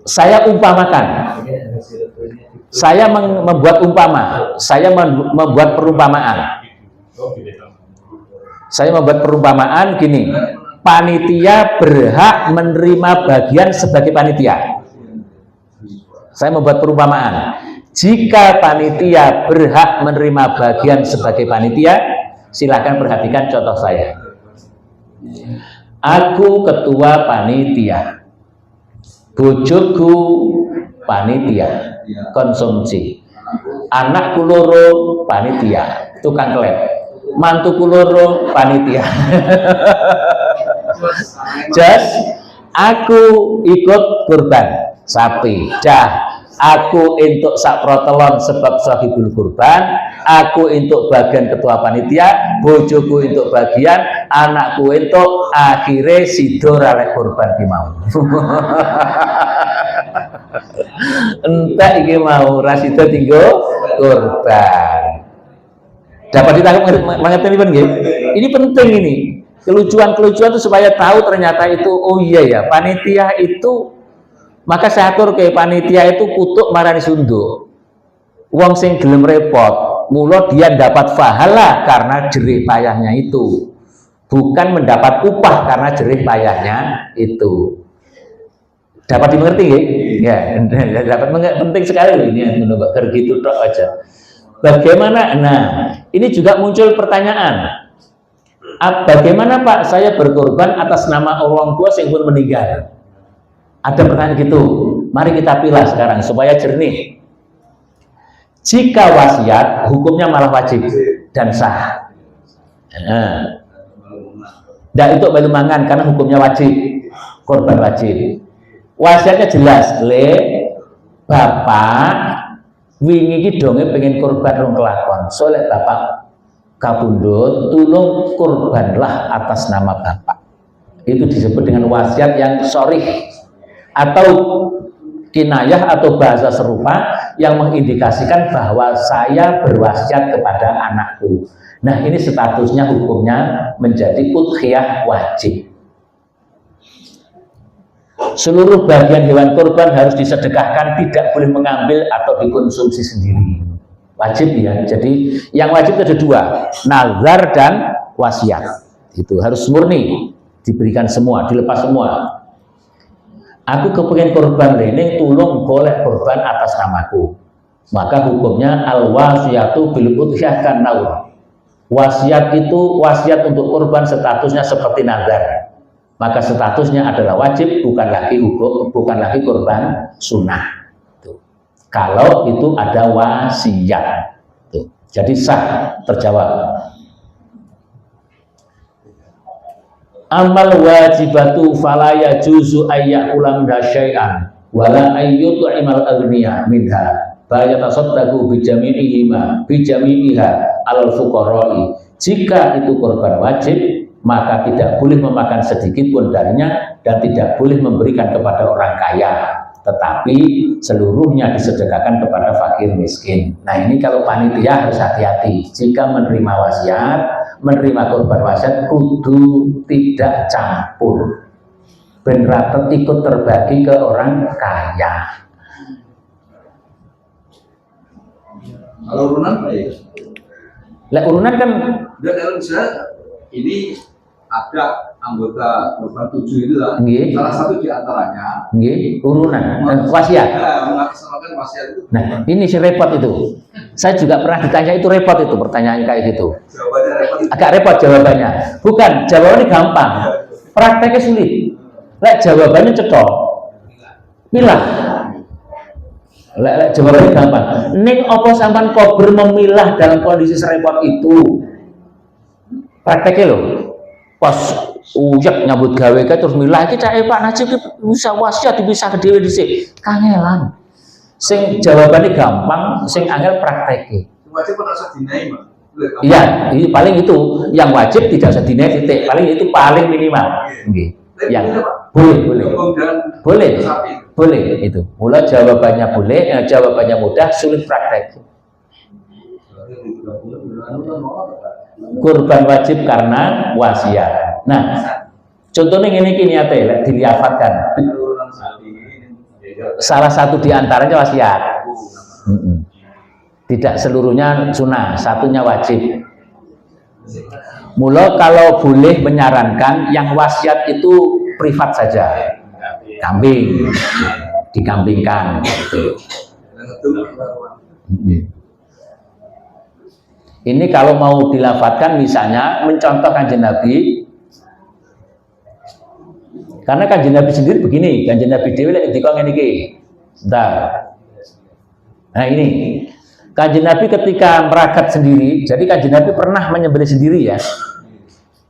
Saya umpamakan. Saya membuat umpama. Saya membuat perumpamaan. Saya membuat perumpamaan gini. Panitia berhak menerima bagian sebagai panitia. Saya membuat perumpamaan. Jika panitia berhak menerima bagian sebagai panitia, silakan perhatikan contoh saya. Aku ketua panitia, bojoku panitia konsumsi, anakku loro panitia tukang klep, mantuku loro panitia. Just aku ikut kurban sapi, aku untuk sak protelon sebab sahibul kurban, aku untuk bagian ketua panitia, bojoku untuk bagian, anakku untuk akhirnya sido ralek kurban ki mau. Entah iki mau rasido tinggo kurban. Dapat ditangkap mengerti ini? Ini penting ini. Kelucuan-kelucuan itu supaya tahu ternyata itu, oh iya ya, panitia itu, maka saya atur ke panitia itu kutuk marani sunduk. Wong sing gelem repot, mula dia dapat pahala karena jerih payahnya itu, bukan mendapat upah karena jerih payahnya itu. Dapat dimengerti ya? Ya, dapat penting sekali ini menurut gitu tok aja. Bagaimana? Nah, ini juga muncul pertanyaan. Bagaimana Pak saya berkorban atas nama orang tua yang pun meninggal? Ada pertanyaan gitu. Mari kita pilah sekarang supaya jernih. Jika wasiat, hukumnya malah wajib dan sah. Tidak itu belumangan karena hukumnya wajib, korban wajib. Wasiatnya jelas, bapak wingi iki donge pengen korban rong kelakon. Soalnya bapak kabundut, tolong korbanlah atas nama bapak. Itu disebut dengan wasiat yang sharih atau kinayah atau bahasa serupa yang mengindikasikan bahwa saya berwasiat kepada anakku. Nah, ini statusnya hukumnya menjadi udhiyah wajib. Seluruh bagian hewan kurban harus disedekahkan, tidak boleh mengambil atau dikonsumsi sendiri. Wajib ya. Jadi yang wajib ada dua, nazar dan wasiat. Itu harus murni, diberikan semua, dilepas semua. Aku kepengen korban ini, tolong boleh korban atas namaku. Maka hukumnya al-wasiyatu bil udhiyah kan naur. Wasiat itu, wasiat untuk korban statusnya seperti nazar. Maka statusnya adalah wajib, bukan lagi korban sunnah. Tuh. Kalau itu ada wasiat. Tuh. Jadi sah, terjawab. Amal wajibatu falaya juzu ayyakula minha syai'an wala ayyut'imal aghniya minha bayatasaddaqu bijami'iha alal fuqara'i. Jika itu korban wajib, maka tidak boleh memakan sedikit pun darinya dan tidak boleh memberikan kepada orang kaya, tetapi seluruhnya disedekahkan kepada fakir miskin. Nah, ini kalau panitia harus hati-hati. Jika menerima wasiat, menerima korban wasiat, kudu tidak campur. Ben ratet ikut terbagi ke orang kaya. Kalau urunan baik. Lah urunan kan dalam ini ada anggota korban 7 itu lah. Salah satu di antaranya urunan wasiat. Mengatasnamakan wasiat itu. Nah, ini si repot itu. Saya juga pernah ditanya itu, repot itu pertanyaan kayak gitu. Jawabannya repot. Agak repot jawabannya. Bukan, jawabannya gampang. Prakteknya sulit. Lek jawabannya cetok. Milah. Lek jawabannya gampang. Ning opo sampean kober memilah dalam kondisi serepot itu? Prakteknya loh. pas uyek nyambut gawe ke terus milah iki cake Pak Najib bisa wasiat bisa ke dhewe dhisik. Kangelan. Sing jawabane gampang, sing angel prakteke. Wajib ora usah dinai, Mas. Iya, ini paling itu yang wajib tidak usah dinai titik. Paling itu paling minimal. Nggih. Yang boleh itu. Mula jawabannya boleh, jawabannya mudah, sulit praktek. Kurban wajib karena wasiat. Nah, contohnya ini niatnya diliafatkan. Salah satu diantaranya wasiat. Tidak seluruhnya sunnah, satunya wajib. Mula kalau boleh menyarankan yang wasiat itu privat saja, kambing, dikambingkan. Ini kalau mau dilafatkan misalnya mencontoh Kanjeng Nabi, karena Kanjeng Nabi sendiri begini, Kanjeng Nabi dewe lek dikon ngene iki. Nah ini Kanjeng Nabi ketika meragat sendiri, jadi Kanjeng Nabi pernah menyembelih sendiri ya.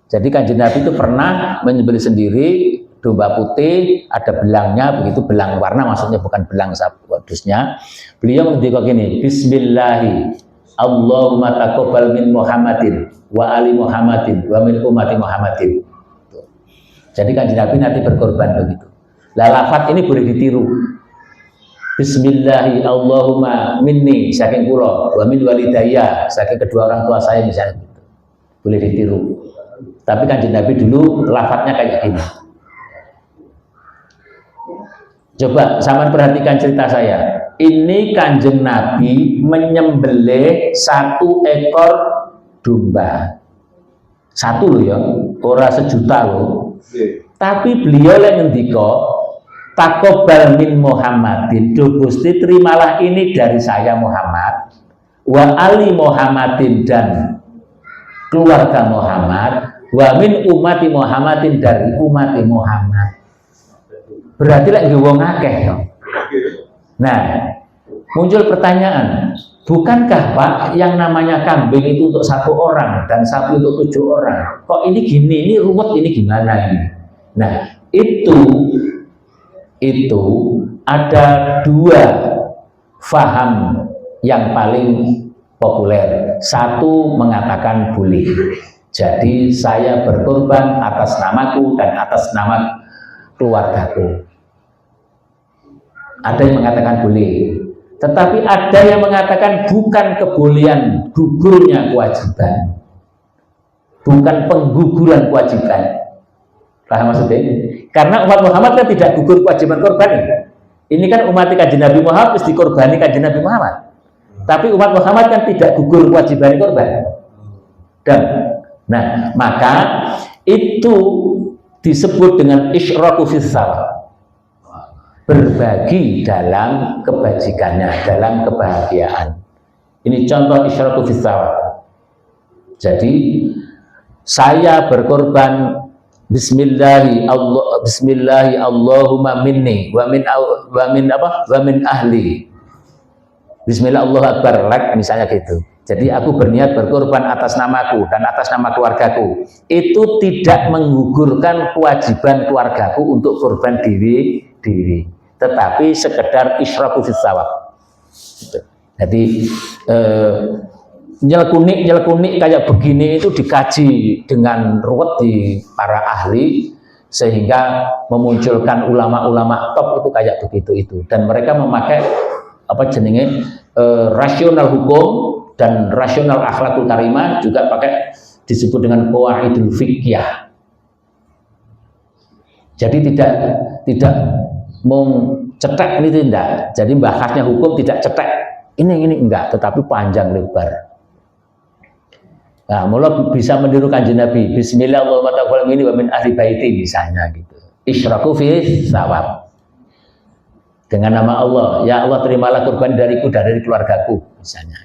Jadi Kanjeng Nabi itu pernah menyembelih sendiri domba putih, ada belangnya, begitu belang warna, maksudnya bukan belang wedusnya. Beliau ngendika gini, Bismillahi, Allahumma taqabbal min Muhammadin wa ali Muhammadin wa min ummati Muhammadin. Jadi Kanjeng Nabi nanti berkorban begitu. Lah lafaz ini boleh ditiru. Bismillahi Allahumma minni saking kula wa min walidayya saking kedua orang tua saya misalnya gitu. Boleh ditiru. Tapi Kanjeng Nabi dulu lafadznya kayak gini. Coba sama perhatikan cerita saya. Ini Kanjeng Nabi menyembelih 1 ekor domba. 1 loh ya, ora sejuta loh. Tapi beliau yang ngendika Taqabbal min Muhammadin, do Gusti terimalah ini dari saya Muhammad, wa ali Muhammadin dan keluarga Muhammad, wa min ummati Muhammadin dari umat Muhammad. Berarti lek wong akeh ya. Nah, muncul pertanyaan, bukankah Pak yang namanya kambing itu untuk 1 orang dan sapi untuk 7 orang? Kok ini gini, ini ruwet, ini gimana ini? Nah, itu ada 2 faham yang paling populer. 1 mengatakan boleh. Jadi saya berkorban atas namaku dan atas nama keluargaku. Ada yang mengatakan boleh. Tetapi ada yang mengatakan bukan kebolehan, gugurnya kewajiban. Bukan pengguguran kewajiban. Paham maksudnya? Karena umat Muhammad kan tidak gugur kewajiban korban ini. Ini kan umat Kanjeng Nabi Muhammad mesti dikorbani Kanjeng Nabi Muhammad. Tapi umat Muhammad kan tidak gugur kewajiban korban. Dan nah, maka itu disebut dengan isyraku fis shawab. Berbagi dalam kebajikannya, dalam kebahagiaan. Ini contoh isyraku fis shawab. Jadi saya berkorban Bismillahi Allahumma minni wa min ahli. Bismillah Allahu Akbar, misalnya gitu. Jadi aku berniat berkorban atas namaku dan atas nama keluargaku. Itu tidak menggugurkan kewajiban keluargaku untuk korban diri, tetapi sekedar isyraku fis shawab. Jadi nyelekunik kayak begini itu dikaji dengan ruwet di para ahli sehingga memunculkan ulama-ulama top itu kayak begitu itu, dan mereka memakai rasional hukum dan rasional akhlakul karimah, juga pakai disebut dengan qawaidul fiqhiyah. Jadi tidak mau cetek ini tidak. Jadi bahasnya hukum tidak cetek. Ini enggak, tetapi panjang lebar. Nah, mulai bisa meniru Kanjeng Nabi. Bismillahirrahmanirrahim wa min ahli baiti misalnya gitu. Isyraku fis shawab. Dengan nama Allah, ya Allah terimalah kurban dariku dan dari keluargaku misalnya.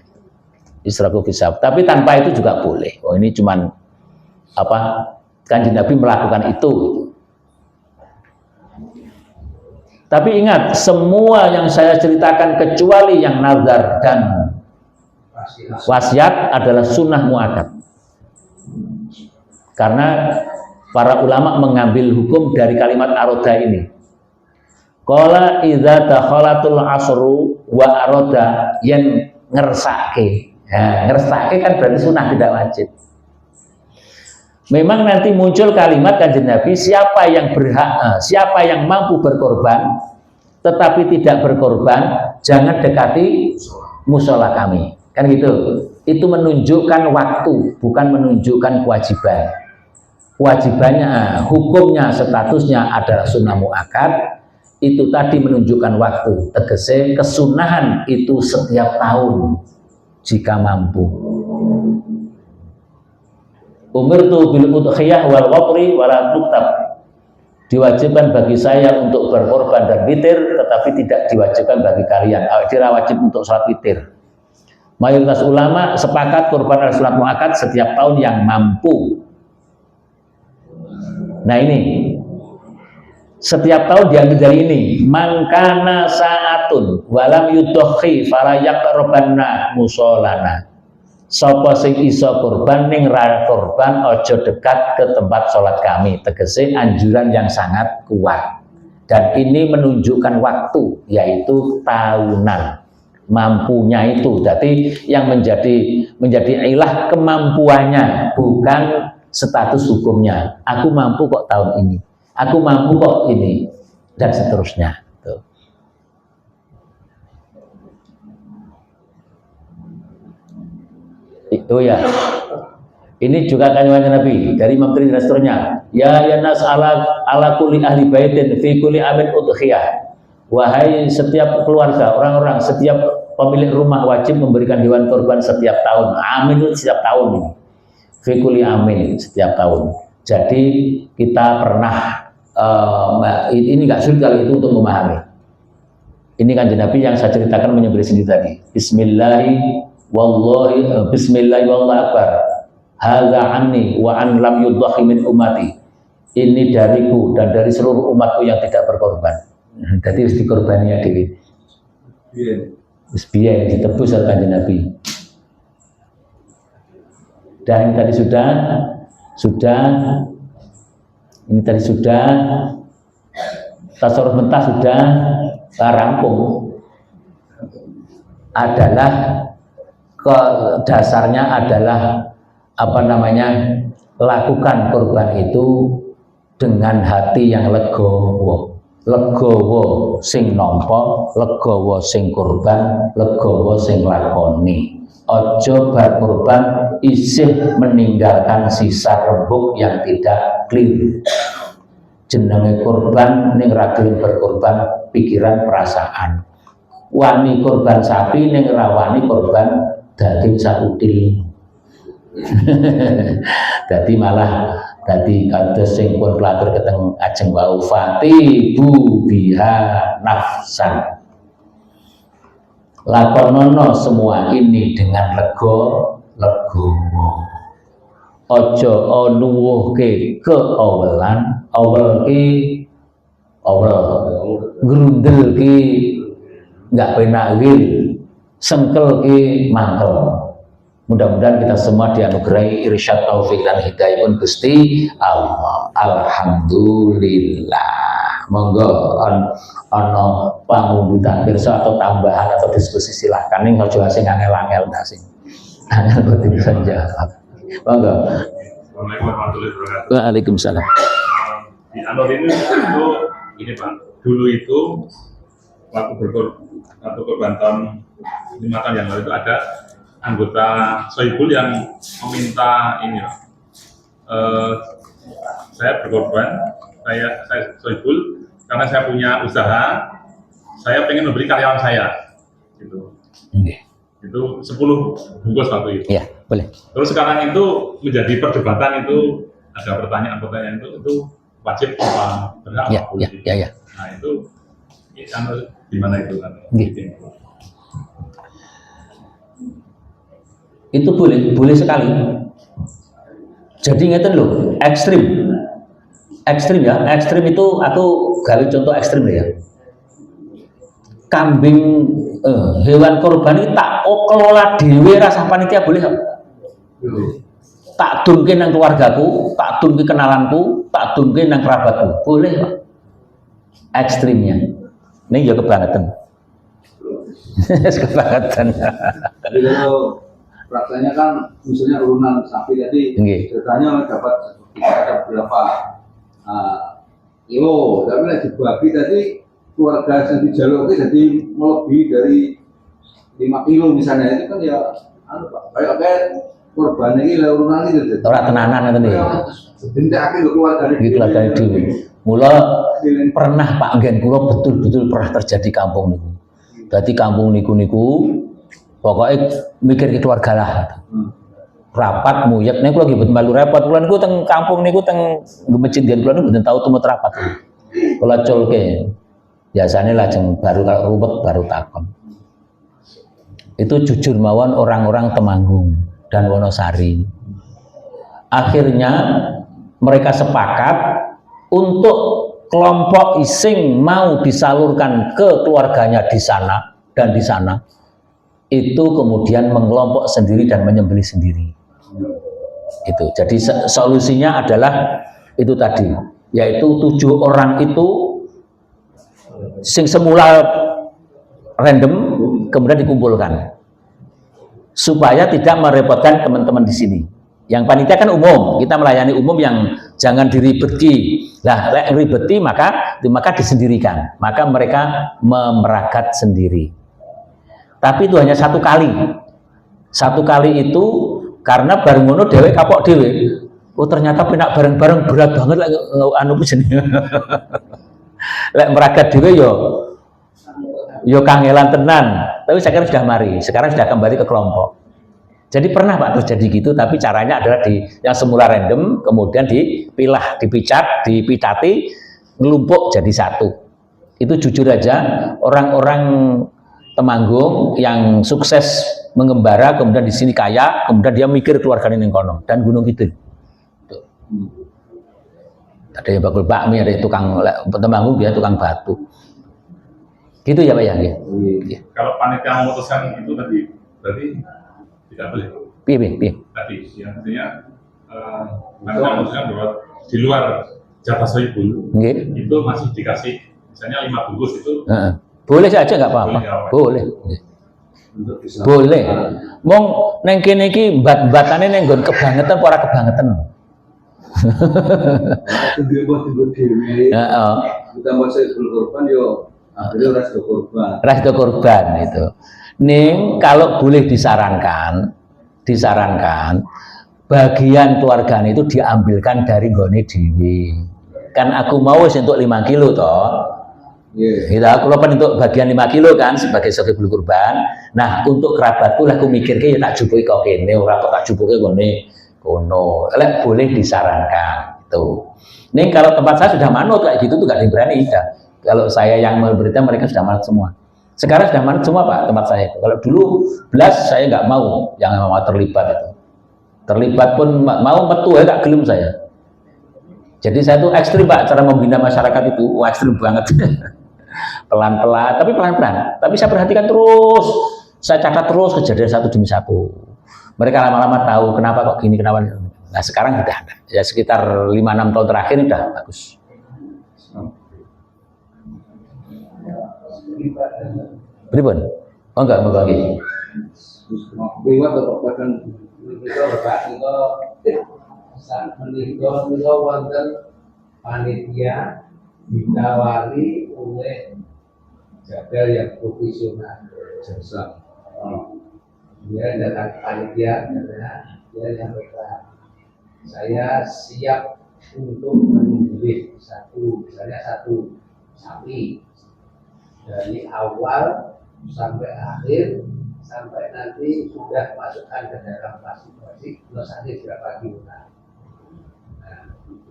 Isyraku fis shawab. Tapi tanpa itu juga boleh. Oh, ini cuman Kanjeng Nabi melakukan itu. Tapi ingat, semua yang saya ceritakan kecuali yang nazar dan wasiat adalah sunnah muakkad. Karena Para ulama mengambil hukum dari kalimat aroda ini. Qala idza dakhalatul asru wa aroda yen ngersake. Nah, ngersake kan berarti sunah tidak wajib. Memang nanti muncul kalimat Kanjeng Nabi, siapa yang berhak, siapa yang mampu berkorban tetapi tidak berkorban, jangan dekati musola kami. Kan gitu. Itu menunjukkan waktu, bukan menunjukkan kewajiban. Kewajibannya, hukumnya, statusnya adalah sunnah muakkad. Itu tadi menunjukkan waktu. Tegese kesunahan itu setiap tahun jika mampu. Umirtu bil udhiyah wal waqri wala tuktab. Diwajibkan bagi saya untuk berkorban dan witir, tetapi tidak diwajibkan bagi kalian. Tidak wajib untuk sholat witir. Mayoritas ulama sepakat korban adalah sholat muakkad setiap tahun yang mampu. Nah ini setiap tahun diambil dari ini, mangkana saatun walam yudhi fala yaqrabanna musolana. Sapa sing iso korban ning ra korban aja dekat ke tempat sholat kami. Tegese anjuran yang sangat kuat. Dan ini menunjukkan waktu, yaitu tahunan. Mampunya itu. Jadi yang menjadi ilah kemampuannya, bukan status hukumnya. Aku mampu kok tahun ini. Aku mampu kok ini, dan seterusnya. Tuh. Oh ya, ini juga kalimat Nabi dari Imam Tirmidzi dan seterusnya. Ya nas ala kulli ahli baitin fi kulli amin udhiyah. Wahai setiap keluarga, orang-orang, setiap pemilik rumah wajib memberikan hewan kurban setiap tahun. Amin itu setiap tahun ini. Fi kulli amin setiap tahun. Jadi kita pernah ini nggak sulit kalau itu untuk memahami. Ini kan Nabi yang saya ceritakan menyembelih sendiri tadi. Bismillahi wallahu akbar. Hadza anni wa an lam yudhi min ummati. Ini dariku dan dari seluruh umatku yang tidak berkorban. Jadi harus dikorbani ya dewi. Wis biyen ditebus oleh Kanjeng Nabi. Dan tadi sudah tasawuf mentah sudah rampung. Adalah dasarnya adalah apa namanya, lakukan korban itu dengan hati yang legowo sing nampa, legowo sing korban, legowo sing lakoni. Ojo bar korban isih meninggalkan sisa rembug yang tidak clear. Jenenge korban ning ra gelem berkorban pikiran perasaan. Wani korban sapi ning rawani korban daging sautil. Dadi malah dadi kados sing pun pelatur keteng ajeng wau fatibu biha nafsan. Lakonono semua ini dengan legowo. Ojo nuwuhke keawelan, awel grundel ki nggak penak wil, sengkel ki mangkel. Mudah-mudahan kita semua dianugerahi irsyad taufik dan hidayah pun Gusti Allah. Alhamdulillah. Monggo ono pangumbutan pirsa atau tambahan atau diskusi silahkan. Ning aja sing angel-angel ndak sing. Angel kok bisa jawab. Monggo. Assalamualaikum warahmatullahi wabarakatuh. Waalaikumsalam. Di Anor ini itu ini Pak, dulu itu waktu korban tahun 5 tahun yang lalu itu ada anggota Sohibul yang meminta ini Pak. Saya berkorban, saya Sohibul karena saya punya usaha, saya pengen memberi karyawan saya gitu. Itu 10 bungkus waktu itu. Iya, boleh. Terus sekarang itu menjadi perdebatan, itu ada pertanyaan itu wajib apa berhak apa boleh. Ya. Nah itu gimana itu kan? Itu boleh sekali. Jadi ngeten loh, ekstrim ya, ekstrim itu aku gawe contoh ekstrim ya. Kambing hewan korban itu tak kelola dhewe rasa panitia boleh nggak? tak dumke nang keluargaku, tak dumke kenalanku, tak dumke nang kerabatku. Boleh, Pak. Ekstrimnya. Ini ya kebangetan. Kebangetan. Jadi kalau prakteknya kan misalnya urunan sapi tadi ceritanya dapat ada berapa kilo, tapi lagi babi tadi keluarga yang dijalurkan jadi melebihi dari 5 kilo misalnya, itu kan ya kayak korban ini urunan itu orang tenanan itu nih jadi akhirnya keluarga itu mula pernah Pak Nggen kula betul-betul pernah terjadi kampung niku. Dadi kampung niku pokoknya mikir ke keluarga lah. Rapat muyet niku lagi mboten malu repot. Kula niku teng kampung niku teng masjid Nggen kula niku mboten tau tumut rapat. Kula culke. Biasanya lajeng baru ruwet baru takon. Itu jujur mawon orang-orang Temanggung dan Wonosari. Akhirnya mereka sepakat untuk kelompok ising mau disalurkan ke keluarganya di sana dan di sana, itu kemudian mengelompok sendiri dan menyembelih sendiri. Itu. Jadi solusinya adalah itu tadi, yaitu 7 orang itu sing semula random kemudian dikumpulkan supaya tidak merepotkan teman-teman di sini. Yang panitia kan umum, kita melayani umum yang jangan diribeti. Nah, ribeti maka disendirikan. Maka mereka memeragat sendiri. Tapi itu hanya 1 kali. 1 kali itu karena bareng ngono dhewe kapok dhewe. Oh ternyata penak bareng-bareng berat banget lek anu jenenge. Lek meragat dhewe yo kangelan tenan. Tapi sekarang sudah mari, sekarang sudah kembali ke kelompok. Jadi pernah Pak terjadi gitu, tapi caranya adalah yang semula random, kemudian dipilah, dipicat, dipitati, ngelumpuk jadi 1. Itu jujur aja, orang-orang Temanggung yang sukses mengembara, kemudian di sini kaya, kemudian dia mikir keluarganya ning kono dan Gunung Kidul. Ada yang bakul bakmi, ada yang tukang Temanggung, dia tukang batu. Gitu ya Pak ya? Kalau panitia memutuskan itu tadi, berarti tidak boleh. Piye. Tadi yang artinya panitia memutuskan bahwa di luar jatah sohibul itu masih dikasih misalnya 5 bungkus itu. Boleh saja nggak apa-apa. Boleh. Boleh. Mong neng kene iki bat-batane neng nggon kebangetan apa ora kebangetan. Heeh. Kita masih korban yo akhirnya Rasdo korban itu. Ning kalau boleh disarankan bagian keluarga itu diambilkan dari nggone dhewe. Kan aku mau wis untuk 5 kilo toh. Kita aku lupa untuk bagian 5 kilo kan sebagai sohibul kurban. Nah untuk kerabatku lah aku mikirnya ya tak jupuki kok kene ora kok tak jupuki ngene kono. Lek boleh disarankan itu. Nih kalau tempat saya sudah manut kayak gitu tuh gak berani dah. Kalau saya yang memberita mereka sudah manut semua. Sekarang sudah manut semua Pak tempat saya itu. Kalau dulu belas saya nggak mau yang mau terlibat itu. Terlibat pun mau metu ya gak gelem saya. Jadi saya tuh ekstrim Pak cara membina masyarakat itu, ekstrim banget. Pelan-pelan, tapi pelan-pelan. Tapi saya perhatikan terus, saya catat terus kejadian satu demi satu. Mereka lama-lama tahu kenapa kok gini, kenapa. Nah sekarang sudah ada. Ya sekitar 5-6 tahun terakhir ini sudah bagus. Pripun? Oh enggak mau bagi. Liwat kok bahkan kita Bapak kita wonten panitia ditawari oleh jagal yang profesional jasa. Dia datang panitia dia menyampaikan saya siap untuk menyembelih misalnya satu sapi dari awal sampai akhir sampai nanti sudah masukkan ke dalam plastik terus nanti berapa kilo. Nah,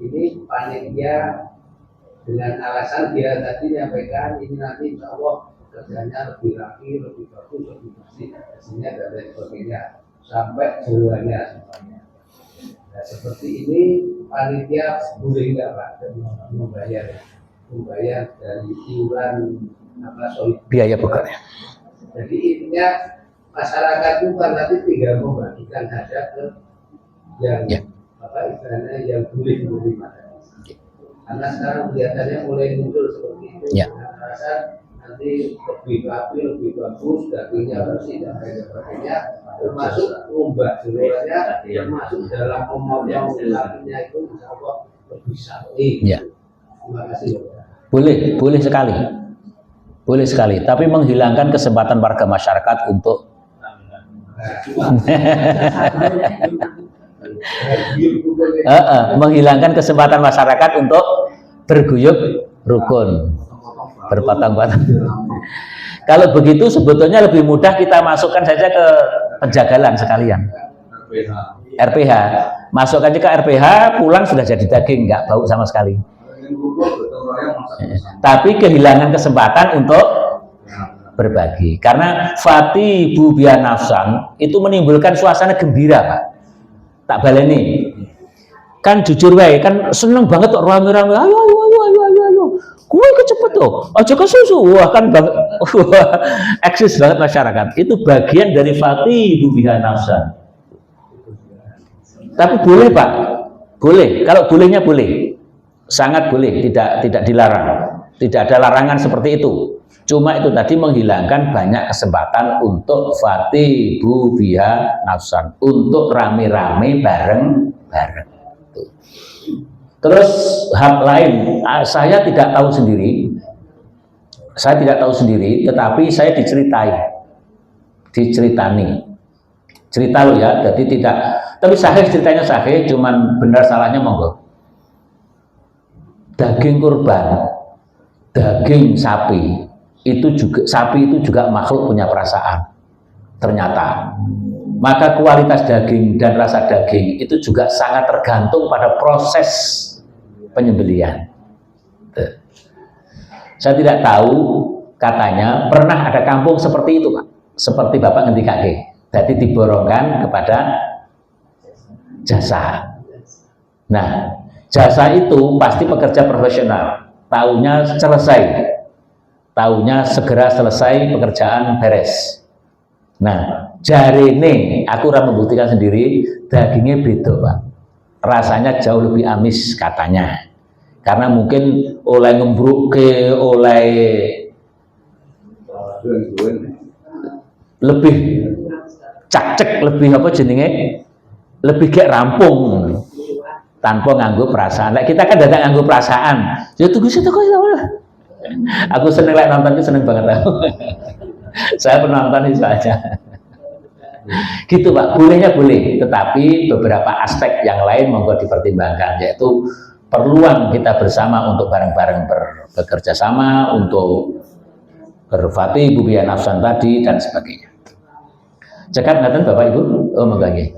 ini panitia dengan alasan dia tadi menyampaikan ini nanti insya Allah kerjanya lebih rapi, lebih bagus, lebih bersih, hasilnya dan lain sebagainya sampai jeruannya semuanya. Nah seperti ini panitia boleh nggak Pak membayar dari iuran biaya bukannya. Jadi intinya masyarakat itu kan nanti tinggal membagikan hajat ke yang Ya. apa istilahnya yang boleh menerima. Karena sekarang kelihatannya mulai muncul seperti itu. Ya. Dengan alasan nanti lebih rapi, lebih bagus, dagingnya bersih dan lain sebagainya, termasuk ombak jeroannya, termasuk dalam pemotong dagingnya itu insya Allah lebih sakti. Ya. Terima kasih. Boleh sekali. Boleh sekali, tapi menghilangkan kesempatan warga masyarakat untuk menghilangkan kesempatan masyarakat untuk berguyub rukun, berpotong-potong. Kalau begitu sebetulnya lebih mudah kita masukkan saja ke penjagalan sekalian. RPH, masuk aja ke RPH, pulang sudah jadi daging, nggak bau sama sekali. Tapi kehilangan kesempatan untuk berbagi, karena Fati Bubiya Nafsan itu menimbulkan suasana gembira, Pak. Tak baleni, kan jujur wae, kan seneng banget kok rame-rame, ayo, gue cepet tuh, aja ke susu, wah kan banget, eksis banget masyarakat. Itu bagian dari Fati Bubiya Nafsan. Tapi boleh, Pak, boleh. Kalau bolehnya boleh, sangat boleh, tidak dilarang, tidak ada larangan seperti itu. Cuma itu tadi menghilangkan banyak kesempatan untuk Fati Bubiya Nafsan, untuk rame-rame bareng-bareng. Terus hal lain, saya tidak tahu sendiri, tetapi saya diceritani, cerita lo ya, jadi tidak, tapi sahih, ceritanya sahih, cuman benar salahnya monggo. Daging kurban, daging sapi itu juga makhluk punya perasaan ternyata. Maka kualitas daging dan rasa daging itu juga sangat tergantung pada proses penyembelihan. Saya tidak tahu, katanya pernah ada kampung seperti itu, Pak, seperti Bapak ngendikake, jadi diborongkan kepada jasa. Nah, jasa itu pasti pekerja profesional, tahunya segera selesai pekerjaan beres. Nah, jarine aku udah membuktikan sendiri, dagingnya beda, Pak. Rasanya jauh lebih amis katanya. Karena mungkin oleh ngembruke, oleh lebih cak-cek, lebih apa jenenge? Lebih kayak rampung. Tanpa nganggo perasaan. Nah, kita kan datang nganggo perasaan. Ya tunggu situ kok ya. Aku seneng nonton itu, seneng banget aku. Saya penonton itu aja. Gitu, Pak, bolehnya boleh, tetapi beberapa aspek yang lain membuat dipertimbangkan, yaitu perluan kita bersama untuk bareng-bareng bekerja sama untuk berfati Bubiya Nafsan tadi dan sebagainya. Cekat ngaten Bapak Ibu, oh monggo nggih.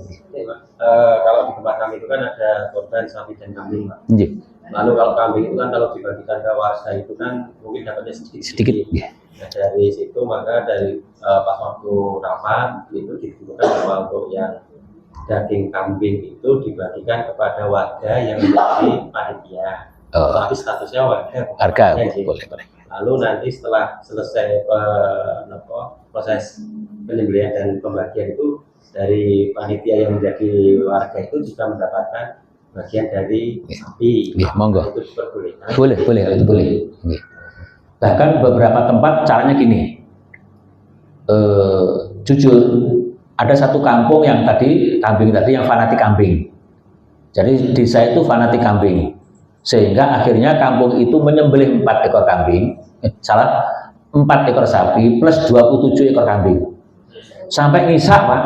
Kalau di tempat kami itu kan ada korban sapi dan kambing, Pak. Nggih. Lalu kalau kambing itu kan kalau dibagikan ke warga itu kan mungkin dapatnya sedikit. Ya. Nah, dari situ maka dari pas waktu rapat itu dibutuhkan bahwa untuk yang daging kambing itu dibagikan kepada warga yang menjadi panitia. Tapi statusnya warga. Boleh. Lalu nanti setelah selesai proses penyembelihan dan pembagian itu dari panitia yang menjadi warga itu juga mendapatkan bagian dari sapi. Monggo. Itu diperbolehkan. Boleh, itu boleh. Bahkan beberapa tempat caranya gini. Jujur, ada satu kampung yang kambing tadi yang fanatik kambing. Jadi desa itu fanatik kambing. Sehingga akhirnya kampung itu menyembelih 4 ekor kambing. 4 ekor sapi plus 27 ekor kambing. Sampai ngisak, Pak.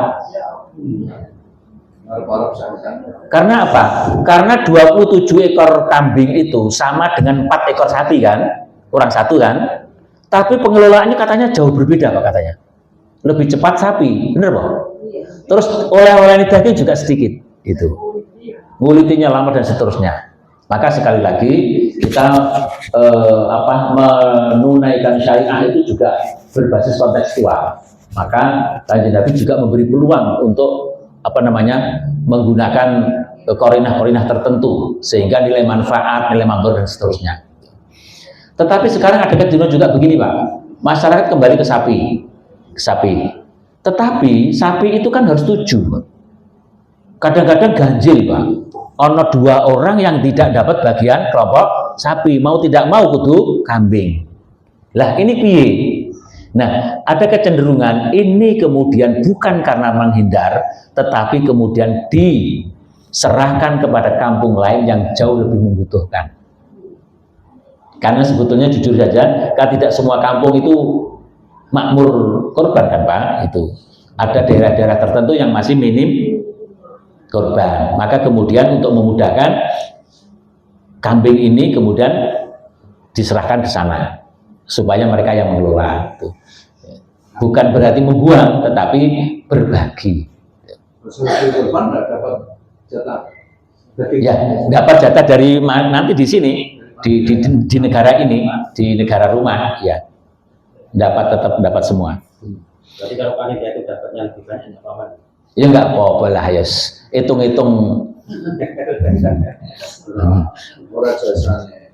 Karena apa? Karena 27 ekor kambing itu sama dengan 4 ekor sapi kan, kurang satu kan. Tapi pengelolaannya katanya jauh berbeda, Pak, katanya. Lebih cepat sapi, bener, Pak? Terus oleh-oleh daging juga sedikit, itu. Ngulitinya lama dan seterusnya. Maka sekali lagi kita menunaikan syariah itu juga berbasis kontekstual. Maka Kanjeng Nabi juga memberi peluang untuk menggunakan korinah-korinah tertentu sehingga nilai manfaat, nilai mandor dan seterusnya. Tetapi sekarang ada kecenderungan juga begini, Pak. Masyarakat kembali ke sapi. Tetapi sapi itu kan harus 7. kadang-kadang ganjil Pak. Ono 2 orang yang tidak dapat bagian kelompok sapi, mau tidak mau kudu kambing. Lah ini piye? Nah, ada kecenderungan ini kemudian bukan karena menghindar, tetapi kemudian diserahkan kepada kampung lain yang jauh lebih membutuhkan. Karena sebetulnya jujur saja, kan tidak semua kampung itu makmur korban kan Pak, itu. Ada daerah-daerah tertentu yang masih minim korban. Maka kemudian untuk memudahkan kambing ini kemudian diserahkan ke sana supaya mereka yang mengelola. Bukan berarti membuang, tetapi berbagi. Sebagai korban nggak dapat jatah. Ya, dapat jatah dari nanti di sini, di negara ini, di negara rumah, ya, tetap dapat semua. Berarti kalau panitia itu dapatnya lebih banyak nggak apa-apa. Ya nggak apa-apa lah, Yos. Hitung-hitung. Orang jasanya.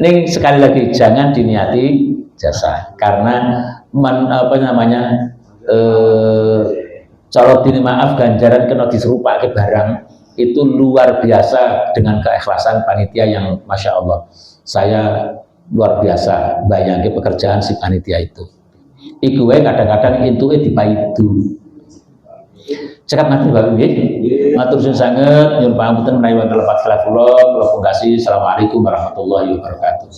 Ini sekali lagi jangan diniati jasa, karena colot ini maaf ganjaran kena diserupa ke barang itu luar biasa dengan keikhlasan panitia yang masya Allah. Saya luar biasa bayangin pekerjaan si panitia itu. Iku kadang-kadang itu dipaidu. Cekap mati Bapak nggih. Matur suwun sanget nyuwun pangapunten menawi wonten lepat khilaf kula pungkasi. Assalamualaikum warahmatullahi wabarakatuh.